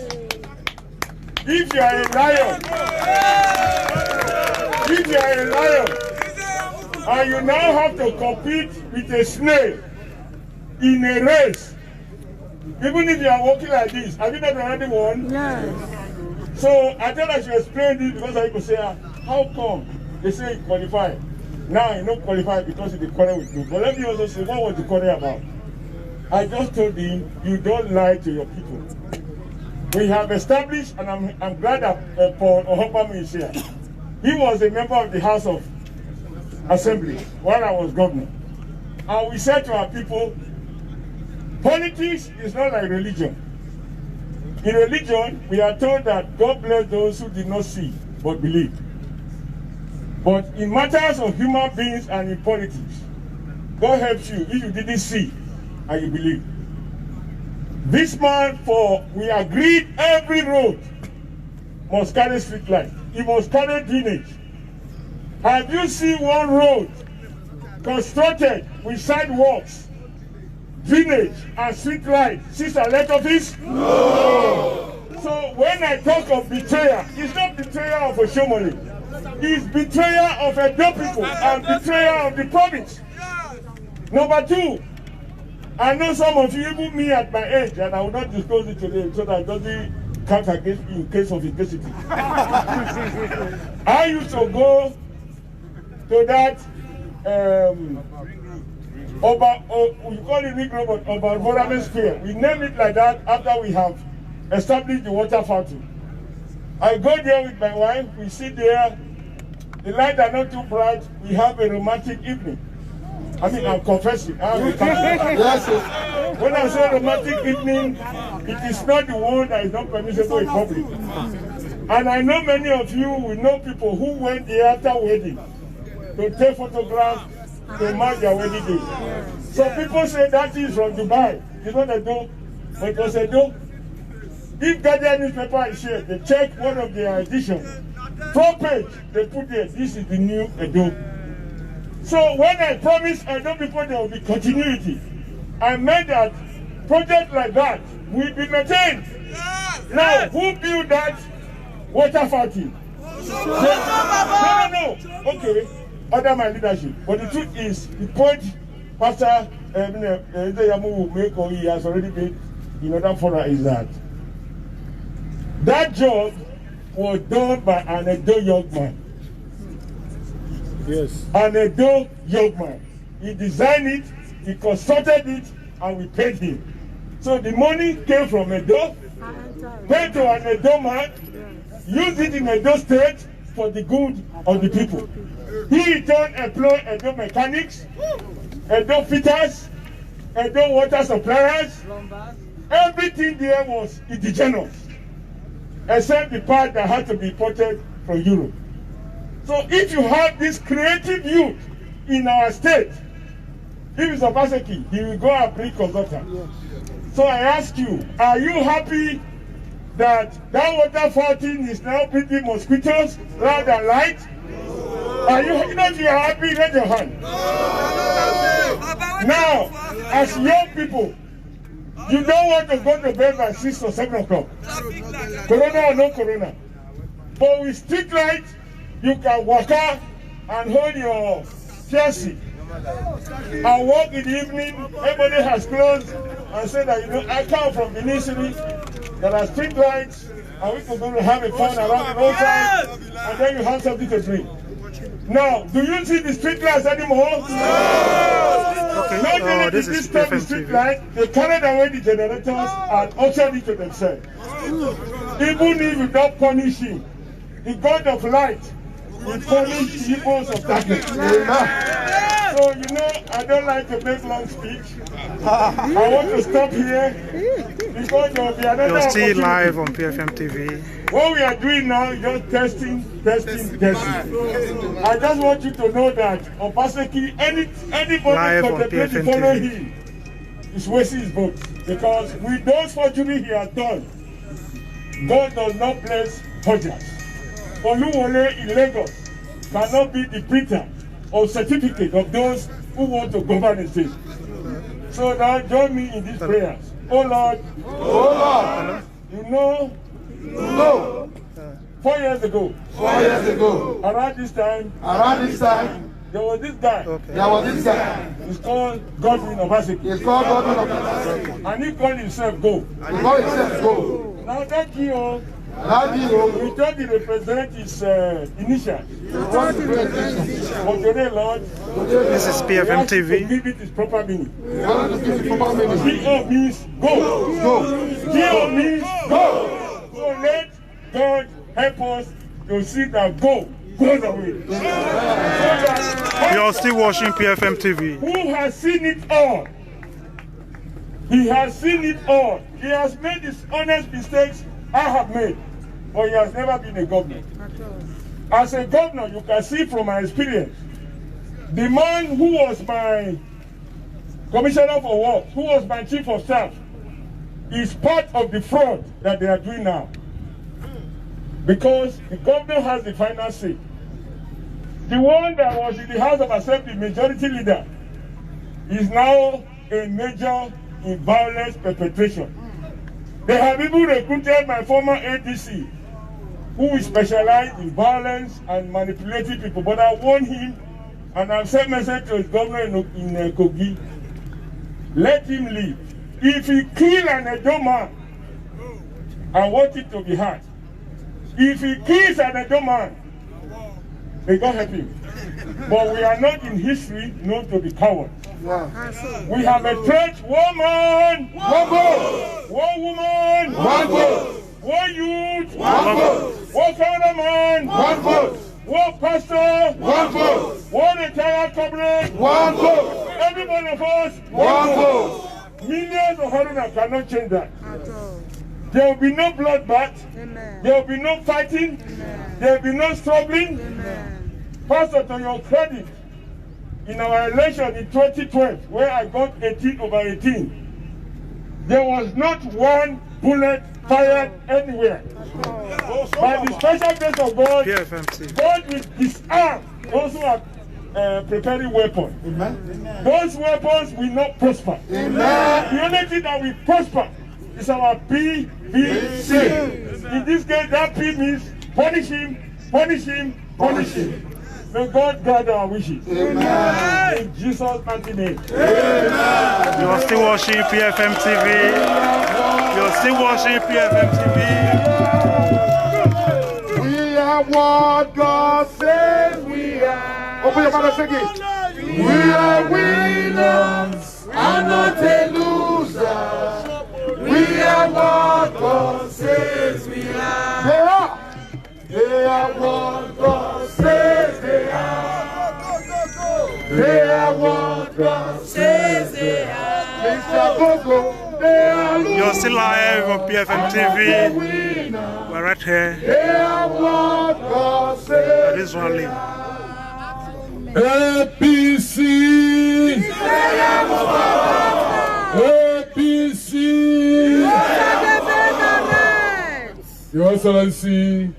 if you are a lion, and you now have to compete with a snail in a race, even if you are walking like this, have you not already won? Yes. So I thought I should explain this because I could say, how come they say you qualify? Now you don't qualify because you quarrel with me. But let me also say, what was the quarrel about? I just told him, you don't lie to your people. We have established, and I'm glad that Paul Ohopami is here. He was a member of the House of Assembly while I was governor. And we said to our people, politics is not like religion. In religion, we are told that God bless those who did not see but believe. But in matters of human beings and in politics, God helps you if you didn't see and you believe. This man, we agreed every road must carry street light. It must carry drainage. Have you seen one road constructed with sidewalks, drainage, and street light since I left office? No! So when I talk of betrayal, it's not betrayal of Oshomole. It's betrayal of Edo people and betrayal of the province. Number two, I know some of you, even me at my age, and I will not disclose it today so that it doesn't count against me in case of obesity. I used to go to that, we call it Ring Road, over Moramen Square. We name it like that after we have established the water fountain. I go there with my wife, we sit there, the lights are not too bright, we have a romantic evening. I mean, I'm confessing. Yes. When I say romantic evening, it is not the one that is not permissible in public. And I know many of you will know people who went there after wedding to take photographs to mark their wedding day. So people say that is from Dubai. It's not Edo, but it was Edo. If Guardian newspaper is here, they check one of their editions. Front page, they put there, this is the new Edo. So when I promised Edo people there will be continuity, I meant that projects like that will be maintained. Now, who built that water fountain? No. Okay, under my leadership. But the truth is, the point Pastor Yamu will make, or he has already made in other fora, is that that job was done by an Edo young man. Yes. An Edo young man. He designed it, he constructed it, and we paid him. So the money came from Edo, paid to an Edo man, used it in Edo State for the good of the people. He in turn employed Edo mechanics, Edo fitters, Edo water suppliers. Everything there was indigenous, except the part that had to be imported from Europe. So if you have this creative youth in our state, if it's Obaseki, he will go and bring consultant. So I ask you, are you happy that water fountain is now breeding mosquitoes rather than light? Are you, if you are happy, raise your hand. Now, as young people, you don't want to go to bed by 6 or 7 o'clock. Corona or no corona. But with street light, you can walk out and hold your jersey and walk in the evening. Everybody has closed and said that, I come from the nursery. There are street lights, and we can go to have a fun around the roadside, and then you have something to drink. Now, do you see the street lights anymore? No! Okay, not only did this stop the street light, they carried away the generators and ushered it to themselves. Even if you don't punish him, the God of light will punish the evils of darkness. So, I don't like to make long speech. I want to stop here because there will be another opportunity. You're still live on PFM TV. What we are doing now is just testing. I just want you to know that Obaseki, anybody contemplating to follow him is wasting his vote. Because with those forgeries he has done, God does not bless forgers. Oluwole in Lagos cannot be the printer or certificate of those who want to govern the state. So now join me in these prayers. Oh Lord, you know, 4 years ago, around this time, there was this guy. He's called Godwin Obaseki. And he called himself Go. Now that GO, we thought he represents his initials. But today, Lord, This is PFM TV. to give it its proper meaning. GO means go. GO means go. So let God help us to see that go goes away. So that You're still watching PFM TV. who has seen it all? He has seen it all. He has made his honest mistakes I have made, but he has never been a governor. As a governor, you can see from my experience, the man who was my commissioner for works, who was my chief of staff, is part of the fraud that they are doing now. Because the governor has the final say. The one that was in the House of Assembly, majority leader, is now a major in violence perpetration. They have even recruited my former ADC, who is specialized in violence and manipulating people. But I warned him, and I've sent message to his governor in Kogi, let him leave. If he kill an Edo man, I want it to be hard. If he kills an Edo man, may God help him. But we are not in history known to be cowards. We have a church, one man, one vote. One woman, one vote. One youth, one vote. One cameraman, one vote. One pastor, one vote. One entire cabinet, one vote. Every one of us, one vote. Millions of foreigners cannot change that. There will be no bloodbath. There will be no fighting. There will be no struggling. Pastor, to your credit, in our election in 2012, where I got 18/18, there was not one bullet fired anywhere. By the special grace of God, PFM TV. God will disarm those who are preparing weapons. Those weapons will not prosper. The only thing that will prosper is our PVC. In this case, that P means punish him, punish him, punish him. May God guide our wishes. Amen. In Jesus' mighty name. Amen. You're still watching PFM TV. You're still watching PFM TV. We are what God says we are. Open your mouth and sing it. We are winners and not a loser. We are what God says we are. They are. They are what God says they are. They are what God says they are. Mr. Gogo, they are. You're still live on PFM TV. We're right here. They are what God says. This one leave. APC. APC. Your Excellency,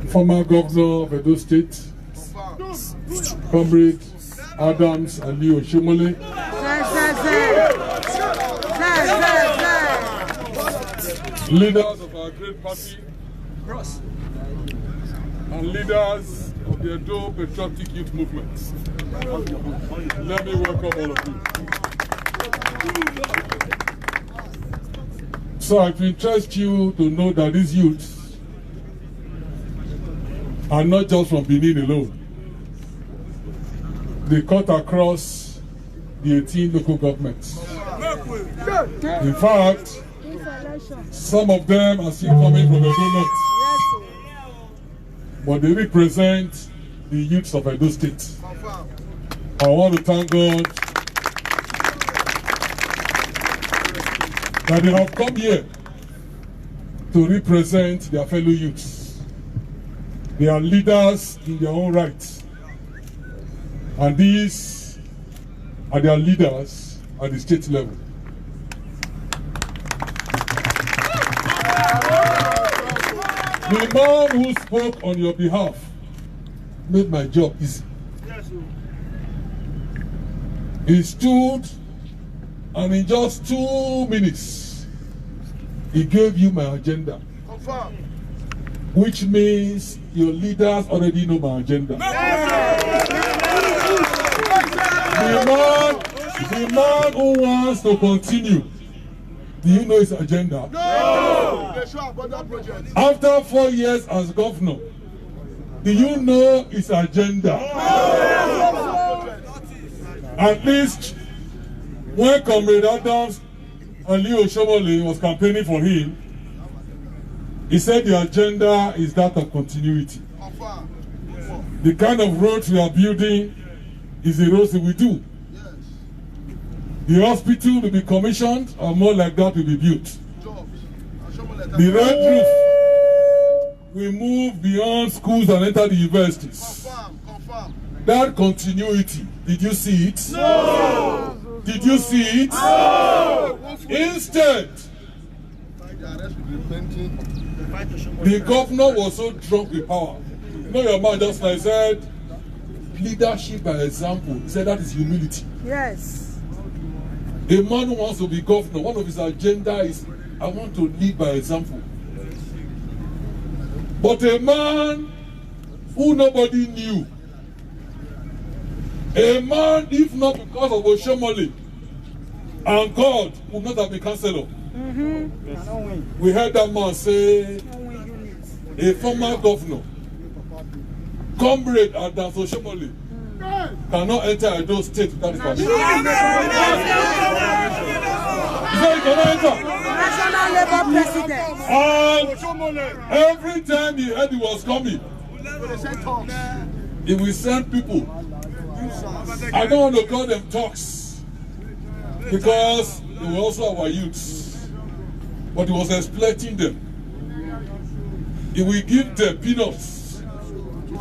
former governor of Edo State, Comrade Adams and Leo Shimole, leaders of our great party, and leaders of the Edo Patriotic Youth Movement. Let me welcome all of you. So I interest you to know that these youths are not just from Benin alone. They cut across the 18 local governments. In fact, some of them are still coming from Edo North. But they represent the youths of Edo State. I want to thank God that they have come here to represent their fellow youths. They are leaders in their own right. And these are their leaders at the state level. The man who spoke on your behalf made my job easy. He stood and in just 2 minutes, he gave you my agenda. Confirm. Which means your leaders already know my agenda. The man who wants to continue, do you know his agenda? No! They show about that project. After 4 years as governor, do you know his agenda? At least when Comrade Adams and Leo Shomole was campaigning for him, he said the agenda is that of continuity. Confirm. The kind of roads we are building is the roads that we do. Yes. The hospital will be commissioned or more like that will be built. Jobs. The red roof will move beyond schools and enter the universities. Confirm. Confirm. That continuity, did you see it? No! Did you see it? No! Instead, the governor was so drunk with power. You know your man just like said, leadership by example. He said that is humility. Yes. A man who wants to be governor, one of his agenda is, I want to lead by example. But a man who nobody knew, a man, if not because of Oshomole and God, would not have been councillor. We heard that man say, a former governor, Comrade Adams Oshomole, cannot enter Edo State without his permission. He said he cannot enter. National Labour President. And every time he heard he was coming, he will send people. I don't want to call them talks because they were also our youths, but he was exploiting them. He will give them peanuts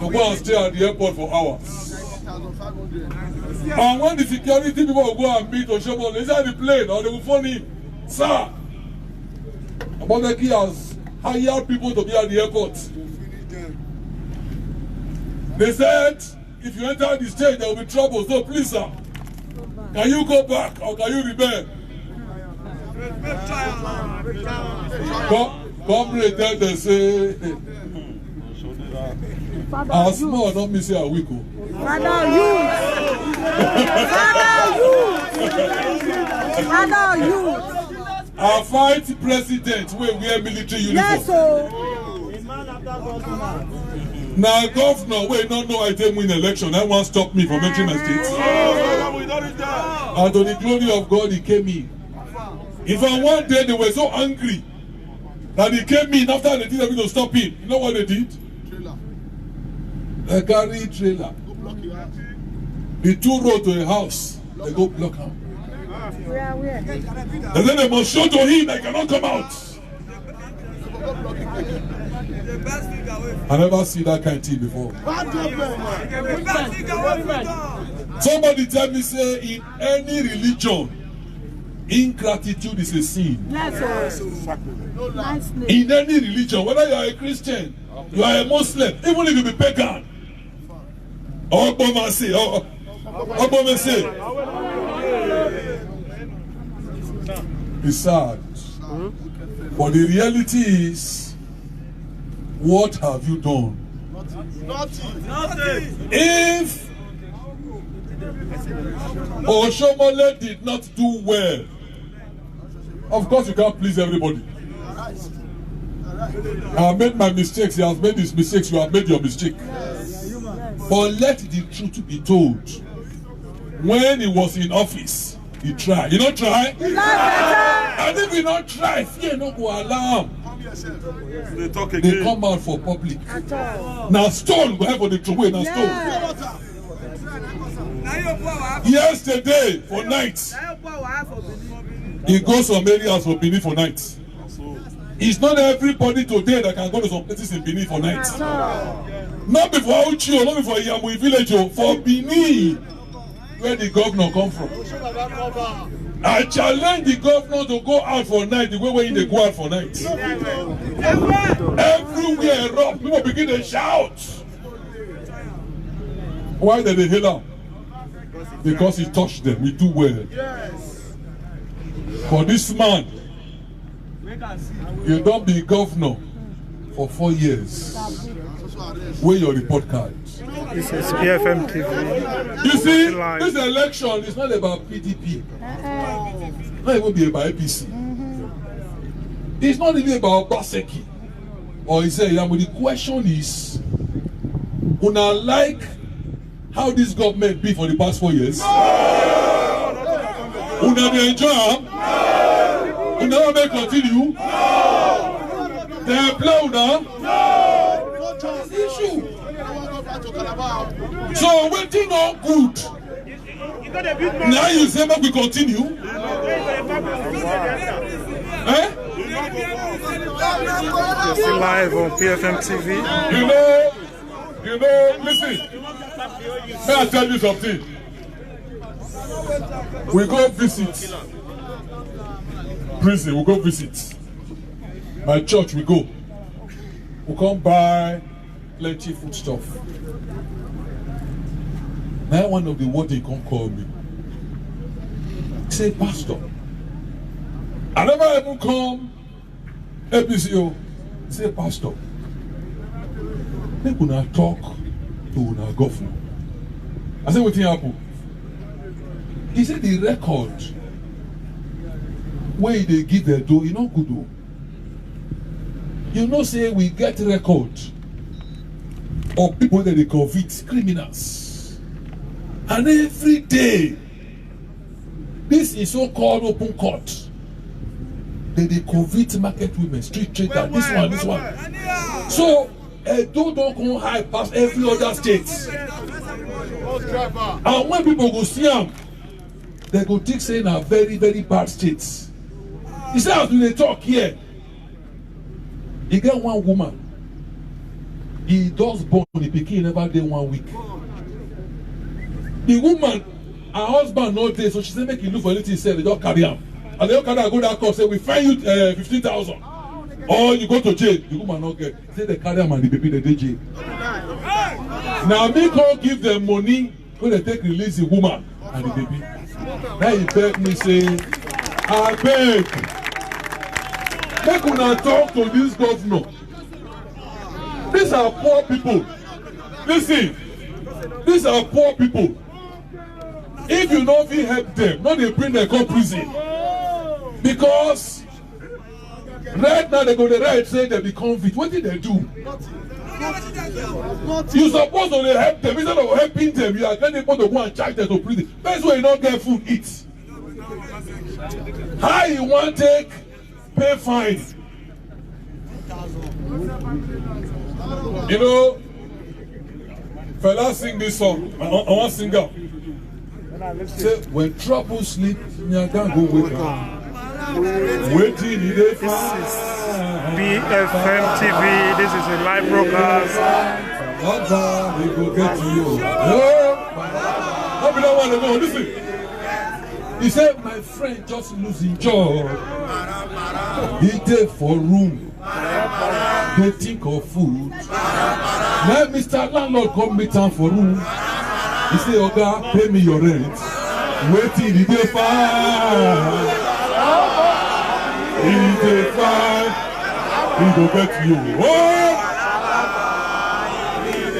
to go and stay at the airport for hours. And when the security people will go and meet Oshomole inside the plane, or they will phone him, sir, Aboneki has hired people to be at the airport. They said, if you enter the state, there will be trouble. So please, sir, can you go back or can you rebel? Comrade tell them say, our small don't miss a week. Father youth. Father youth. Our fight president will wear military uniform. Yes, so. Now governor, we don't know I didn't win election. That won't stop me from entering my state. And to the glory of God, he came in. In fact, one day they were so angry that he came in after they did everything to stop him. You know what they did? They carry trailer. They two road to a house. They go block him. Where? And then they must show to him they cannot come out. I never see that kind of thing before. Somebody tell me, say, in any religion, ingratitude is a sin. In any religion, whether you are a Christian, you are a Muslim, even if you be pagan, it's sad. But the reality is, what have you done? Nothing. If Oshomole did not do well, of course you can't please everybody. I have made my mistakes, he has made his mistakes, you have made your mistake. But let the truth be told. When he was in office, he tried. You don't try? And if you don't try, fear no go alarm. They talk again. They come out for public. Now stone go have for the throwaway, now stone. Yesterday for night, he goes some areas for Benin for night. It's not everybody today that can go to some places in Benin for night. Not before Uchi, not before Yamui village, for Benin, where the governor come from. I challenge the governor to go out for night the way they go out for night. Everywhere around, people begin to shout. Why did they hail him? Because he touched them, he do well. For this man, you don't be governor for 4 years. Where your report card? This is PFM TV. You see, this election is not about PDP. Not even be about APC. It's not even about Baseki or Isaiah. But the question is, una like how this government be for the past 4 years? Una dey enjoy am? Una wan make continue? They employ una? Issue. So wetin no good? Now you say make we continue? Eh? You're still live on PFM TV. You know, listen. May I tell you something? We go visit prison, we go visit. My church, we go. We come buy plenty food stuff. Now one of the warden come call me. Say, Pastor, I never even come APCO. Say, Pastor, make una talk to una governor. I said, what happen? He said the record where they give their dough, you know good though. You know say we get record of people that they convict criminals. And every day, this is so-called open court. They convict market women, street trader, this one. So, Edo don't come high past every other state. And when people go see them, they go think say na very, very bad states. He said, as we talk here, he get one woman. He does born, the pikin never dey 1 week. The woman, her husband no dey, so she say make you look for anything, say they don't carry am. And they don't carry am go that court, say we fine you 15,000. Or you go to jail. The woman not get. Say they carry am and the baby they dey jail. Now me come give them money, go they take release the woman and the baby. Now he beg me say, I beg, make una talk to this governor. These are poor people. Listen, these are poor people. If you don't fit help them, no they bring them come prison. Because right now they go to right say they be convict. What did they do? You supposed to help them. Instead of helping them, you are getting people to go and charge them to prison. That's why you don't get food eat. How you want take pay fine? You know, fella sing this song. I want to sing out. Say, when trouble sleep, you can't go wake up. Waiting in the PFM TV. This is a live broadcast. We go get to you. Hope you don't want to go. Listen. He said, my friend just losing job. He dey for room. They think of food. Now Mr. Landlord come meet him for room. He say, Oga, pay me your rent. Waiting, he dey fine. He dey fine. He go get you. Oh!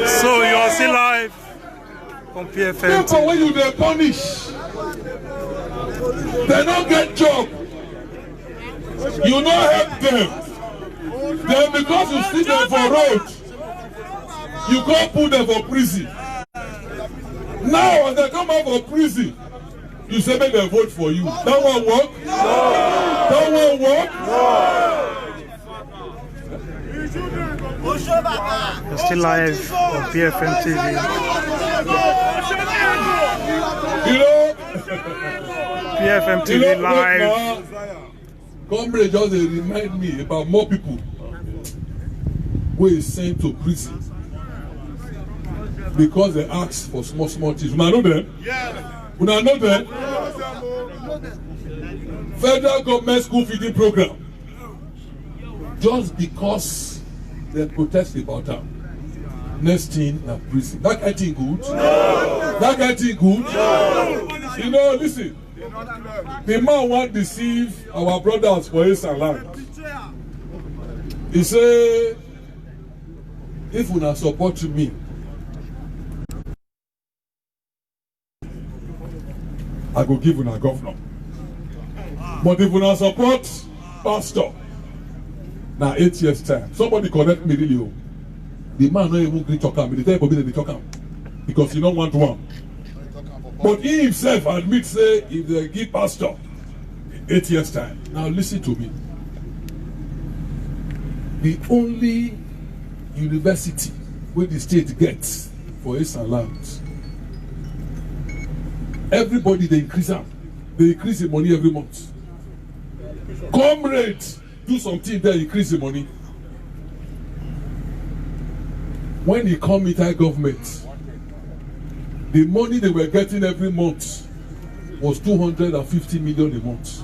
So you are still live on PFM. People when you dey punish, they don't get job. You no help them. Then because you see them for road, you go put them for prison. Now when they come out for prison, you say make them vote for you. That one work? No. That one work? No. You're still live on PFM TV. You know? PFM TV you know, live. Comrade just remind me about more people who is sent to prison because they ask for small things. Una know them? Yeah. Una know them? Federal government school feeding program. Just because they protest about them. Next thing na prison. That kind thing good? No. That kind thing good? No. You know, listen. The man want deceive our brothers for his land. He say, if una support me, I go give una governor. But if una support pastor, now 8 years time. Somebody correct me really. The man no even gree talk am. He tell people they talk am because he don't want one. But he himself admits say if they give pastor 8 years time. Now listen to me. The only university where the state gets for its land, everybody they increase them. They increase the money every month. Comrade, do something there, increase the money. When he come into government, the money they were getting every month was 250 million a month.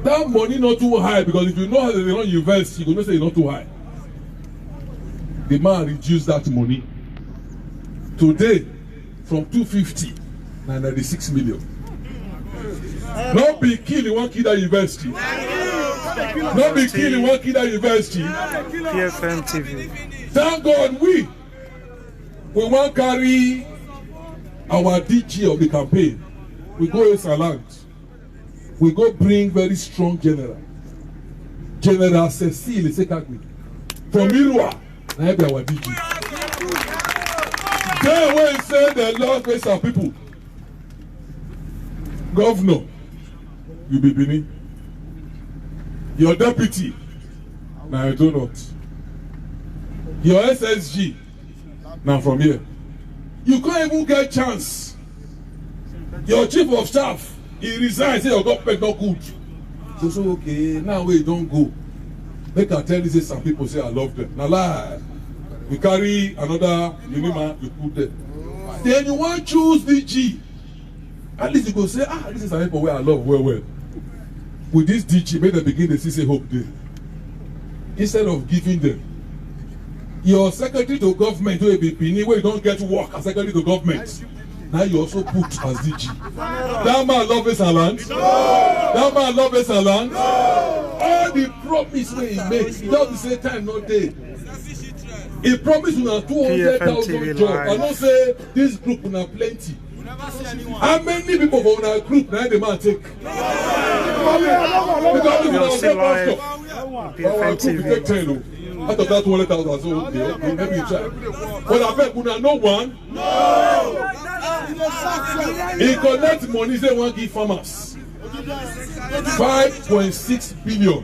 That money not too high because if you know how they don't invest, you gonna say it's not too high. The man reduced that money. Today, from 250, now 96 million. Not be killing one kid at university. Not be killing one kid at university. PFM TV. Thank God we want to carry our DG of the campaign. We go in Salant. We go bring very strong general. General Cecile Sekagwi. From Irua, na be our DG. They will say the Lord bless our people. Governor, you be Benin. Your deputy, now I do not. Your SSG, now from here. You can't even get chance. Your chief of staff, he resigns, say your government not good. So okay, now we don't go. They can tell you say some people say I love them. Now lie. You carry another Unima, you put there. Then you want to choose DG. At least you go say, this is a people where I love well. With this DG, may they begin to see say hope there. Instead of giving them. Your secretary to government will be Pini where you don't get work as secretary to government. Now you also put as DG. That man love his land. That man love his land. All the promise where he makes, he doesn't say time not day. He promised you 200,000 jobs. I don't say this group will plenty. How many people from our group now the man take? Because we live. our group take 10. Out of that 200,000, so okay, maybe you try. But I bet we no one. No. He collect money they want give farmers. 5.6 billion.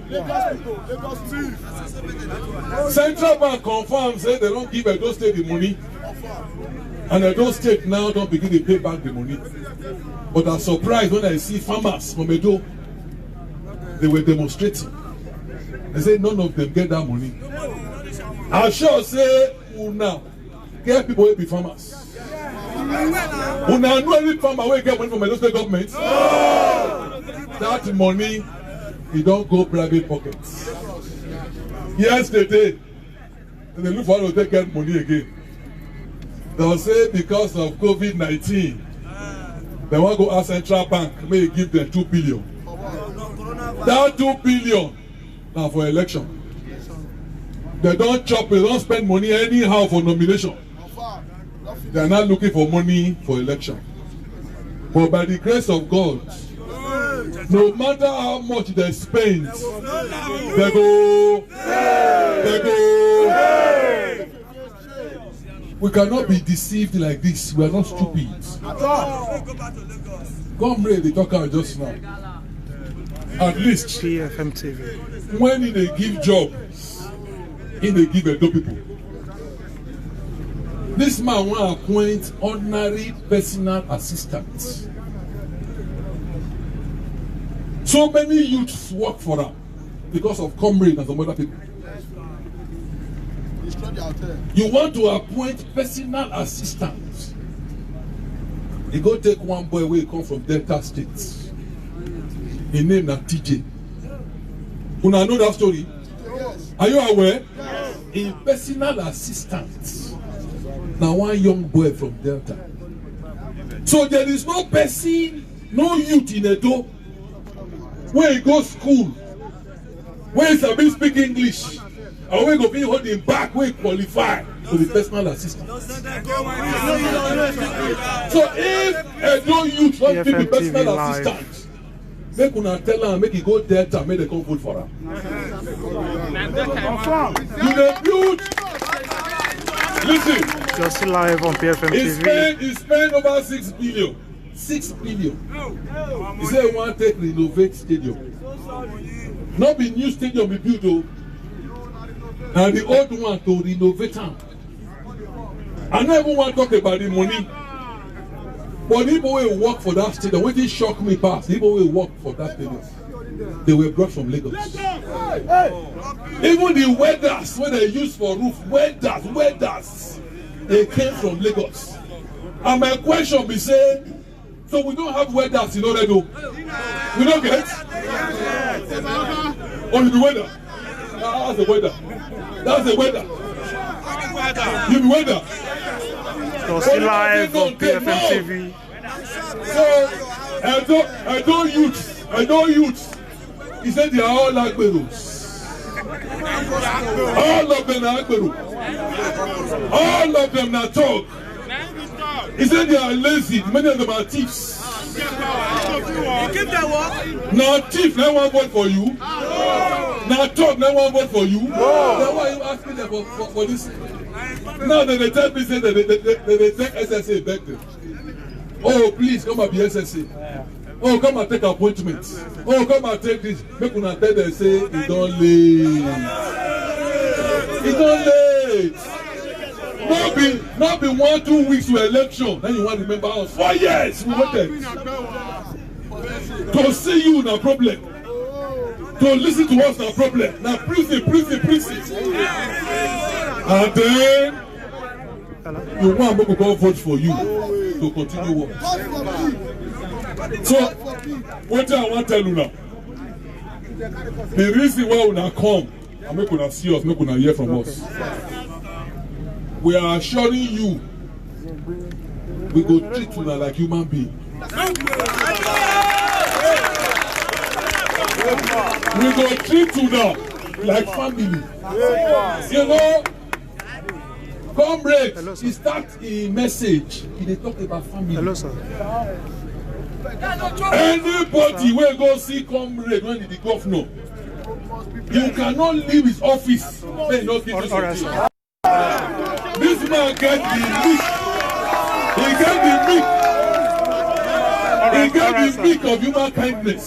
Central Bank confirms say they don't give Edo State the money. And Edo State now don't begin to pay back the money. But I'm surprised when I see farmers from Edo, they were demonstrating. They say none of them get that money. I sure say, now get people will be farmers. Una know any farmer will get money from the state government. That money, it don't go private pockets. Yesterday, they look for how to get money again. They'll say because of COVID-19, they want to go ask Central Bank, may give them 2 billion. That 2 billion now for election. They don't chop, they don't spend money anyhow for nomination. They are not looking for money for election. But by the grace of God, no matter how much they spend, they go. We cannot be deceived like this. We are not stupid. Comrade, they talk out just now. At least PFM TV. when they give job, they give Edo people. This man will appoint ordinary personal assistants. So many youths work for them because of comrade and some other people. You want to appoint personal assistants. You go take one boy where he come from Delta State. His name is TJ. Una know that story? Yes. Are you aware? Yes. A personal assistant Now one young boy from Delta. So there is no person, no youth in Edo where he go school, where he sabi speak English, and where he go be holding back, where he qualify to be personal assistant. So if Edo youth want to be personal assistant, make una tell am make he go Delta, make they come vote for him. You dey build. Listen. Just live on PFM TV. He spent over 6 billion. 6 billion. He said he want to take renovate stadium. Not be new stadium be built though. And the old one to renovate them. I don't even want to talk about the money. But the people who work for that stadium, what did shock me past, the people who work for that stadium, they were brought from Lagos. Even the welders, when they use for roof, welders, they came from Lagos. And my question be saying, so we don't have welders in Oredo. We don't get? Oh, you be welder? That's a welder. That's a welder. You be welder? Just live on PFM TV. So, I don't youth. He said they are all Agberos. All of them are Agberos. All of them are talk. He said they are lazy. Many of them are thieves. Now thief, no one vote for you. Now talk, no one vote for you. Then why are you asking them for this? Now they tell me say that they take SSA back there. Oh, please come and be SSA. Oh, come and take appointments. Oh, come and take this. Make una tell them say it's don't late. It's not late. Not be 1-2 weeks to election. Then you want to remember us. 4 years we waited. To see you no problem. To listen to us no problem. Now prison. And then you want me to go vote for you to continue work. So, what I want to tell you now, the reason why we not come and make una see us, make una hear from us, we are assuring you we go treat you like human being. We go treat you now like family. You know, comrade, he start a message. He talk about family. Hello, sir. Anybody will go see comrade when the governor. You cannot leave his office. They not give you something. This man get the meat. He get the meat of human kindness.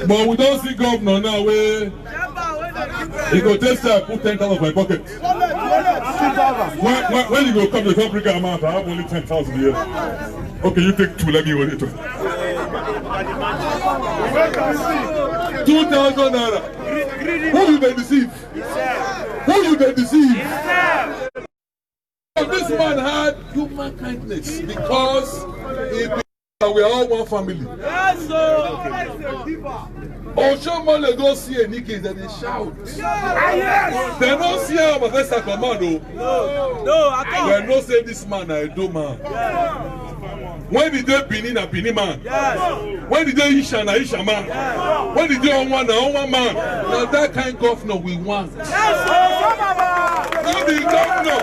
But we don't see governor now where he go take time put 10,000 in my pocket. When you go come to Africa amount, I have only 10,000 here. Okay, you take 2, let me hold it. 2,000 naira. Who you they deceive? Who you they deceive? This man had human kindness because we are all one family. Oshomole go see a Nikki, then they shout. They don't see him as a commando. No, they don't say this man a do man. When did they Benin a Benin man? When did they Isha na Isha man? When did they on one man? Now that kind of governor we want. Not the governor.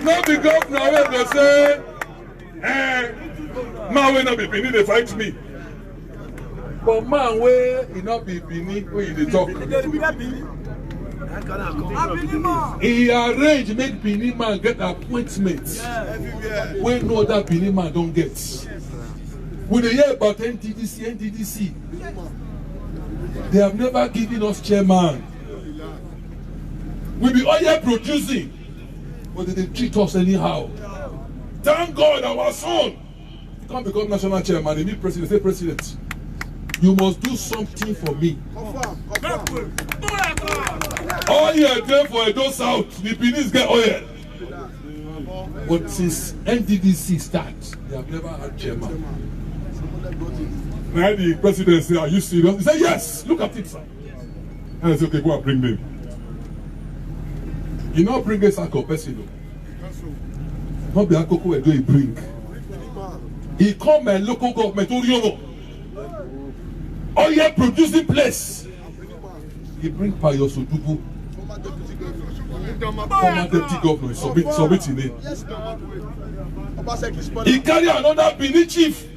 Not the governor where they say, man will not be Benin, they fight me. But man where he not be Benin, where they talk. He arranged make Benin man get appointments where no other Benin man don't get. When they hear about NTDC, they have never given us chairman. We be oil producing, but they treat us anyhow. Thank God our son can't become national chairman. They meet president, say president, you must do something for me. Oil there for Edo South, the Benin get oil. But since NDDC starts, they have never had chairman. Now the president said, are you serious? He said, yes, look at it, sir. And I said, okay, go and bring them. You not bring a sack of person. Not be a cocoa where do he bring. He come and local government Oriomo. Oh yeah, producing place. He bring Pius Odubu. Former deputy governor. Submit in name. He carry another Benin chief.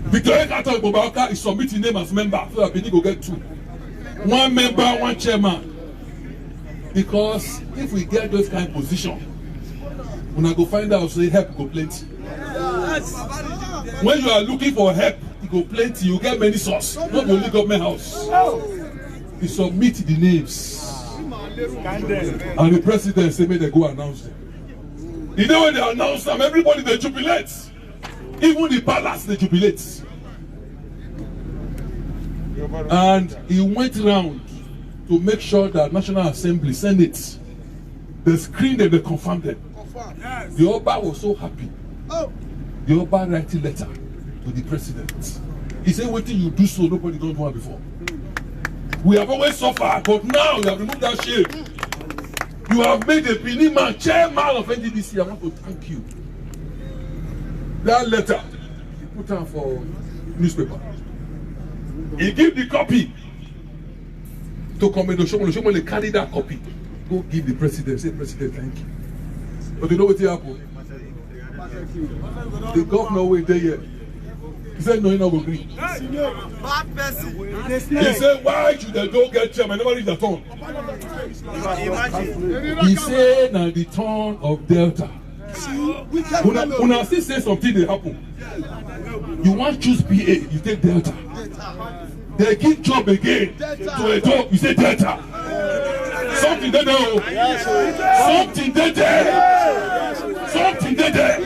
Victoria Kato Bobaka is submitting name as member so that Benin go get 2. 1 member, 1 chairman. Because if we get those kind of position, when I go find out, say help go plenty. When you are looking for help, you go plenty. You get many sources, not only government house. You submit the names, and the president say, "May they go announce them." You know when they announce them, everybody they jubilate. Even the palace they jubilate. And he went around to make sure that National Assembly, Senate, they screened and they confirmed them. The Oba was so happy. The Oba wrote a letter to the president. He said, "What you do so nobody don't want before. We have always suffered, but now you have removed that shame. You have made a Benin man chairman of NDDC. I want to thank you." That letter, he put on for newspaper. He give the copy to Commander Shomole. Shomole carry that copy. Go give the president. Say, "President, thank you." But you know what happened? The governor wait there yet. He said, "No, he not go agree." Bad person. He said, "Why should they don't get chairman? Never reach the turn." He said, "Now the turn of Delta." Una still say something they happen. You want choose PA, you take Delta. They give job again to a job, you say Delta. Something they know. Something they there. Something they there.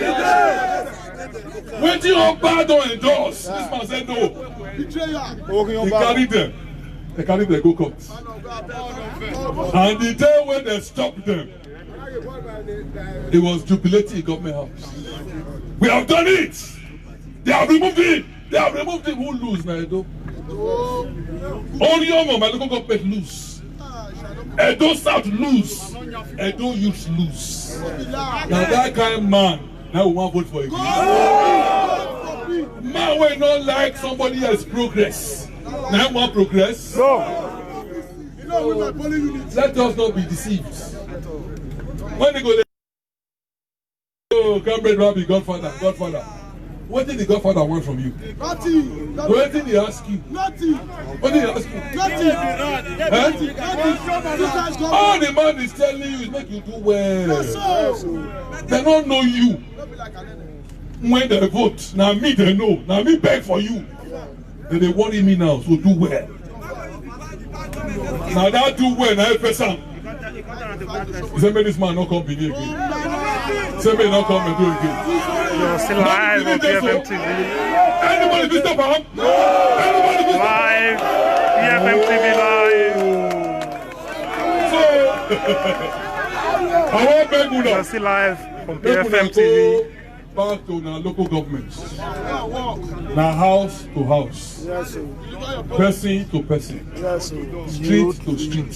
When you are bad or endorse, this man said no. He carried them. They carried them, go court. And the day when they stopped them, it was jubilating government house. We have done it. They have removed it. They have removed it. Who lose now, Edo? Only my local government lose. Edo South lose. Edo Youth lose. Now that kind of man, now we want to vote for him. Man will not like somebody else's progress. Now want progress. Let us not be deceived. When they go there, "Oh, comrade Rabbi, Godfather. What did the Godfather want from you? Nothing. What did he ask you? Nothing. What did he ask you? Nothing. All the man is telling you is make you do well. They don't know you. When they vote, now me they know. Now me beg for you. Then they worry me now, so do well. Now that do well, now person. He said, "May this man not come be here again." He said, "May not come and do it again." You're still live on PFM TV. Anybody be stop him? Anybody be stop? Live. PFM TV live. So, I want beg you now. You're still live on Make una PFM go TV. back to our local governments. Now house to house. Person to person. Street to street.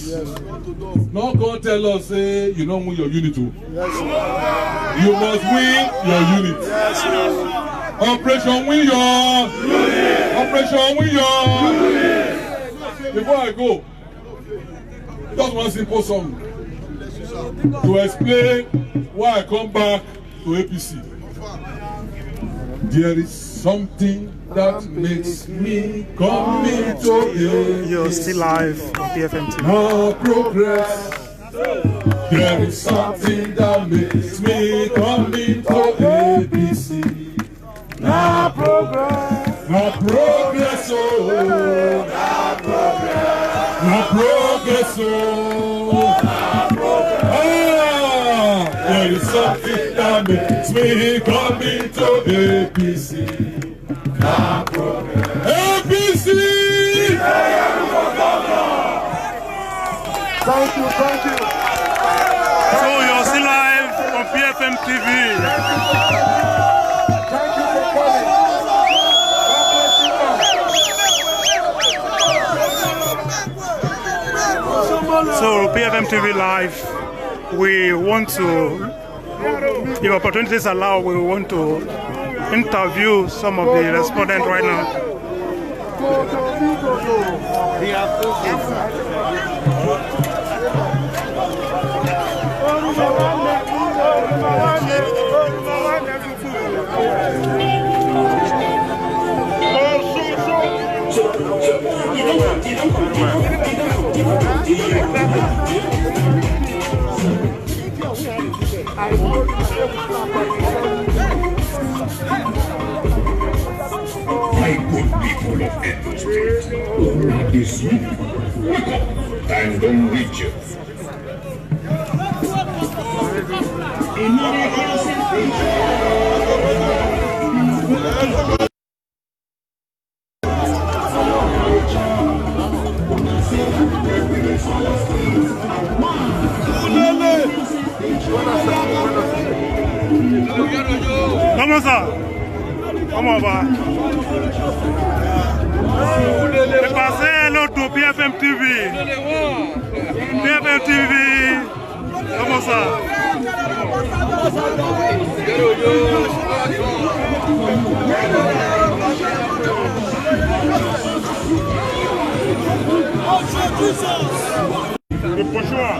Not gonna tell us, say, you don't win your unit. You must win your unit. Operation win your unit. Operation win your unit. Before I go, just one simple song to explain why I come back to APC. There is something that makes me come into APC. You're still live on PFM TV. Now progress. There is something that makes me come into APC. Now progress. Now progress. Oh. Now progress. Now progress. Oh. Now progress. Ah, there is something that makes me come into APC. Now progress. APC. Thank you. So you're still live on PFM TV. Thank you for coming. God bless you. So PFM TV Live, we want to, if opportunities allow, we want to interview some of the respondents right now. My good people of Edo State, this week, wake up, time don't reach you. Vamos a, vamos a passer l'autre PFM TV. PFM TV. Vamos a. The bourgeois,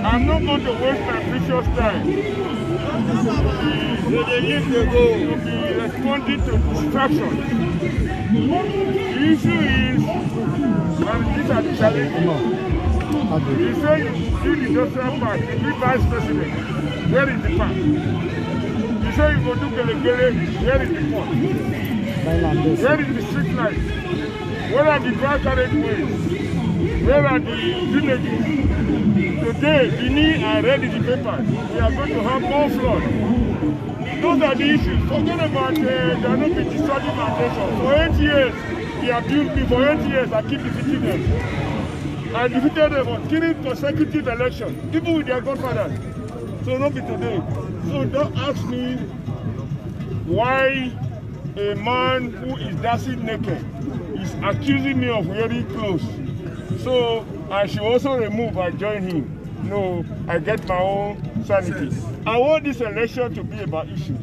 I'm not going to waste my precious time. To be responding to distraction. The issue is, and these are the challenges. You say you do the industrial park, you be vice president. Where is the park? You say you go to Gele, where is the port? Where is the street light? Where are the car carriage ways? Where are the villages? Today, Bini are ready the papers. We are going to have more flood. Those are the issues. Forget about they are not been destroying my nation. For 8 years, they abused me. For 8 years, I keep defeating them. I defeated them on 3 consecutive elections, even with their godfathers. So not be today. So don't ask me why a man who is dancing naked is accusing me of wearing clothes. So I should also remove and join him. No, I get my own sanity. I want this election to be about issues.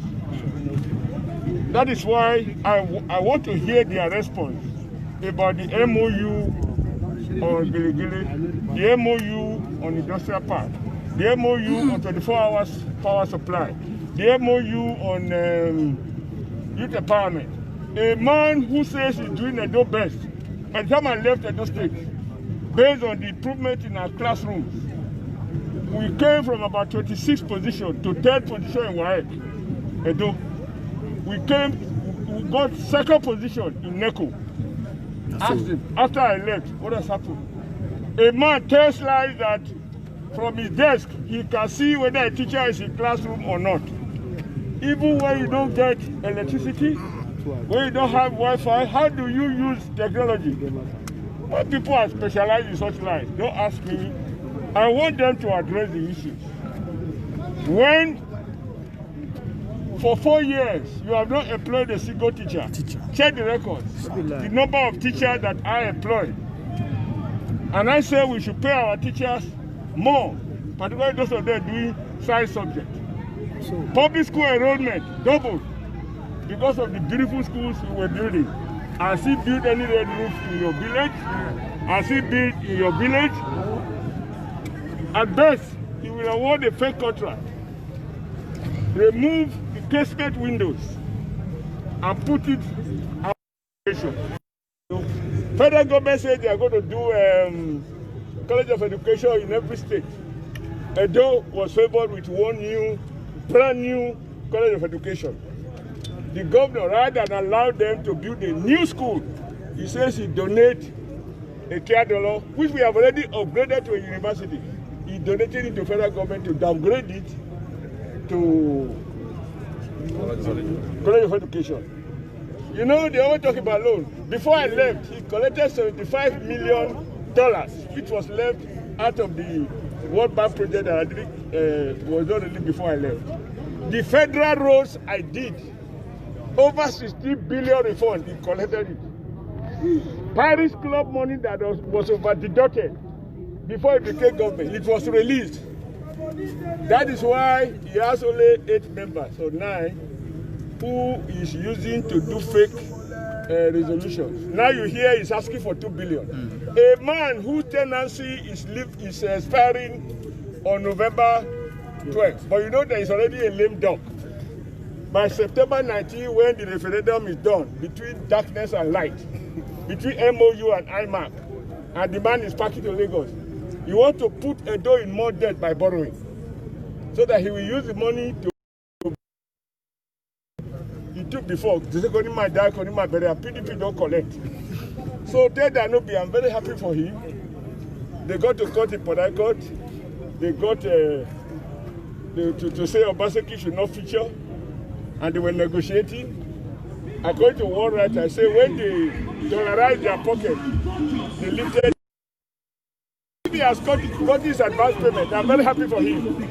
That is why I want to hear their response about the MOU on Gili, the MOU on Industrial Park, the MOU on 24 hours power supply, the MOU on youth empowerment. A man who says he's doing Edo best, by the time I left Edo State, based on the improvement in our classrooms, we came from about 26th position to 3rd position in WAEC, Edo. We got 2nd position in NECO. Asked him, after I left, what has happened? A man tells lies that from his desk, he can see whether a teacher is in classroom or not. Even when you don't get electricity, when you don't have Wi-Fi, how do you use technology? When people are specialized in such lies, don't ask me. I want them to address the issues. When, for 4 years, you have not employed a single teacher, check the records, the number of teachers that I employed. And I say we should pay our teachers more, particularly those of them doing science subjects. Public school enrollment doubled because of the beautiful schools we were building. I see build any red roof in your village. I see build in your village. At best, he will award a fake contract. Remove the casement windows and put it out. Federal government said they are going to do College of Education in every state. Edo was favored with one brand new College of Education. The governor, rather than allow them to build a new school, he says he donate $1, which we have already upgraded to a university. He donated it to federal government to downgrade it to College of Education. You know, they always talk about loans. Before I left, he collected $75 million, which was left out of the World Bank project that I did, was done only before I left. The federal roads I did, over 60 billion refund, he collected it. Paris Club money that was over-deducted before it became government, it was released. That is why he has only 8 members or 9 who is using to do fake resolutions. Now you hear he's asking for 2 billion. A man whose tenancy is expiring on November 12th, but you know there is already a lame duck. By September 19, when the referendum is done, between darkness and light, between MOU and IMAC, and the man is packing to Lagos, you want to put Edo in more debt by borrowing, so that he will use the money to he took before. They say, Konima die, Konima bury, and PDP don't collect. So Ted Anobi, I'm very happy for him. They got to court in Port Harcourt. They got to say Obaseki should not feature, and they were negotiating. According to World Rights, I say when they dollarize their pocket, they lifted. He has got his advance payment. I'm very happy for him.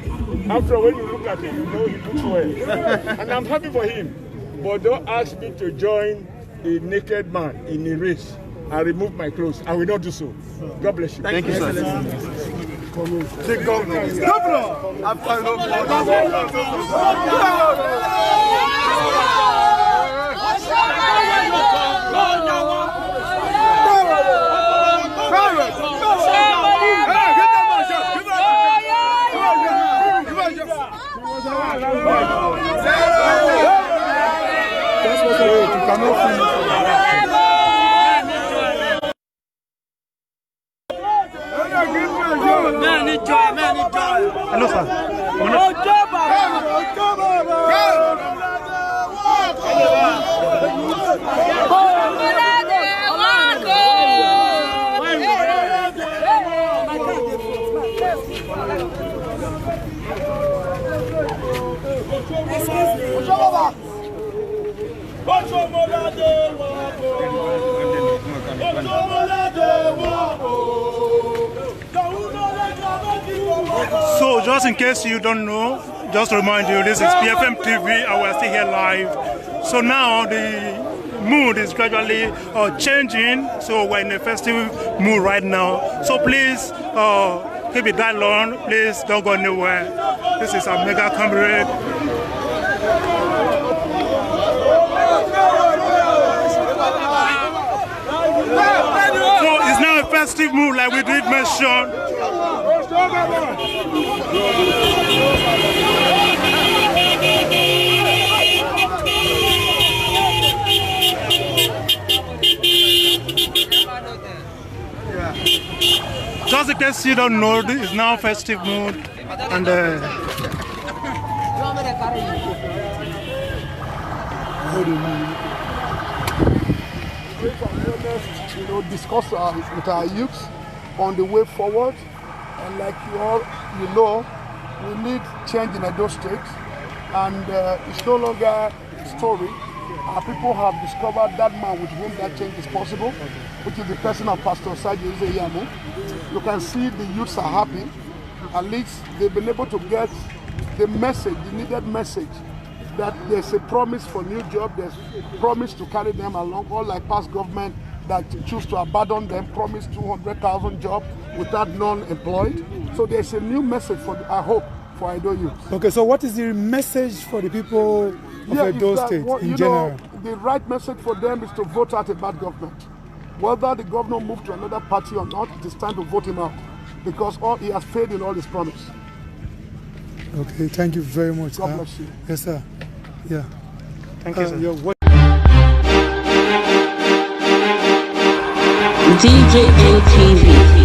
After when you look at him, you know he looks well. And I'm happy for him. But don't ask me to join a naked man in a race and remove my clothes. I will not do so. God bless you. Thank you, sir. Governor. Hello, sir. So, just in case you don't know, just to remind you, this is PFM TV and we're still here live. So now the mood is gradually changing, so we're in a festive mood right now. So please keep it that long, please don't go anywhere. This is a mega comrade. So it's now a festive mood like we did mention. Just in case you don't know, this is now festive mood, and discuss with our youths on the way forward. And like you know, we need change in Edo State, and it's no longer a story. Our people have discovered that man with whom that change is possible, which is the person of Pastor Saji Yamu. You can see the youths are happy. At least they've been able to get the message, the needed message, that there's a promise for new job, there's a promise to carry them along, all like past government that choose to abandon them, promise 200,000 jobs without non-employed. So there's a new message for, I hope, for Edo youth. Okay, so what is the message for the people of Edo State in general? The right message for them is to vote out a bad government. Whether the governor moved to another party or not, it is time to vote him out, because he has failed in all his promise. Okay, thank you very much. God bless you. Yes, sir. Yeah. Thank you, sir. DJ ATV.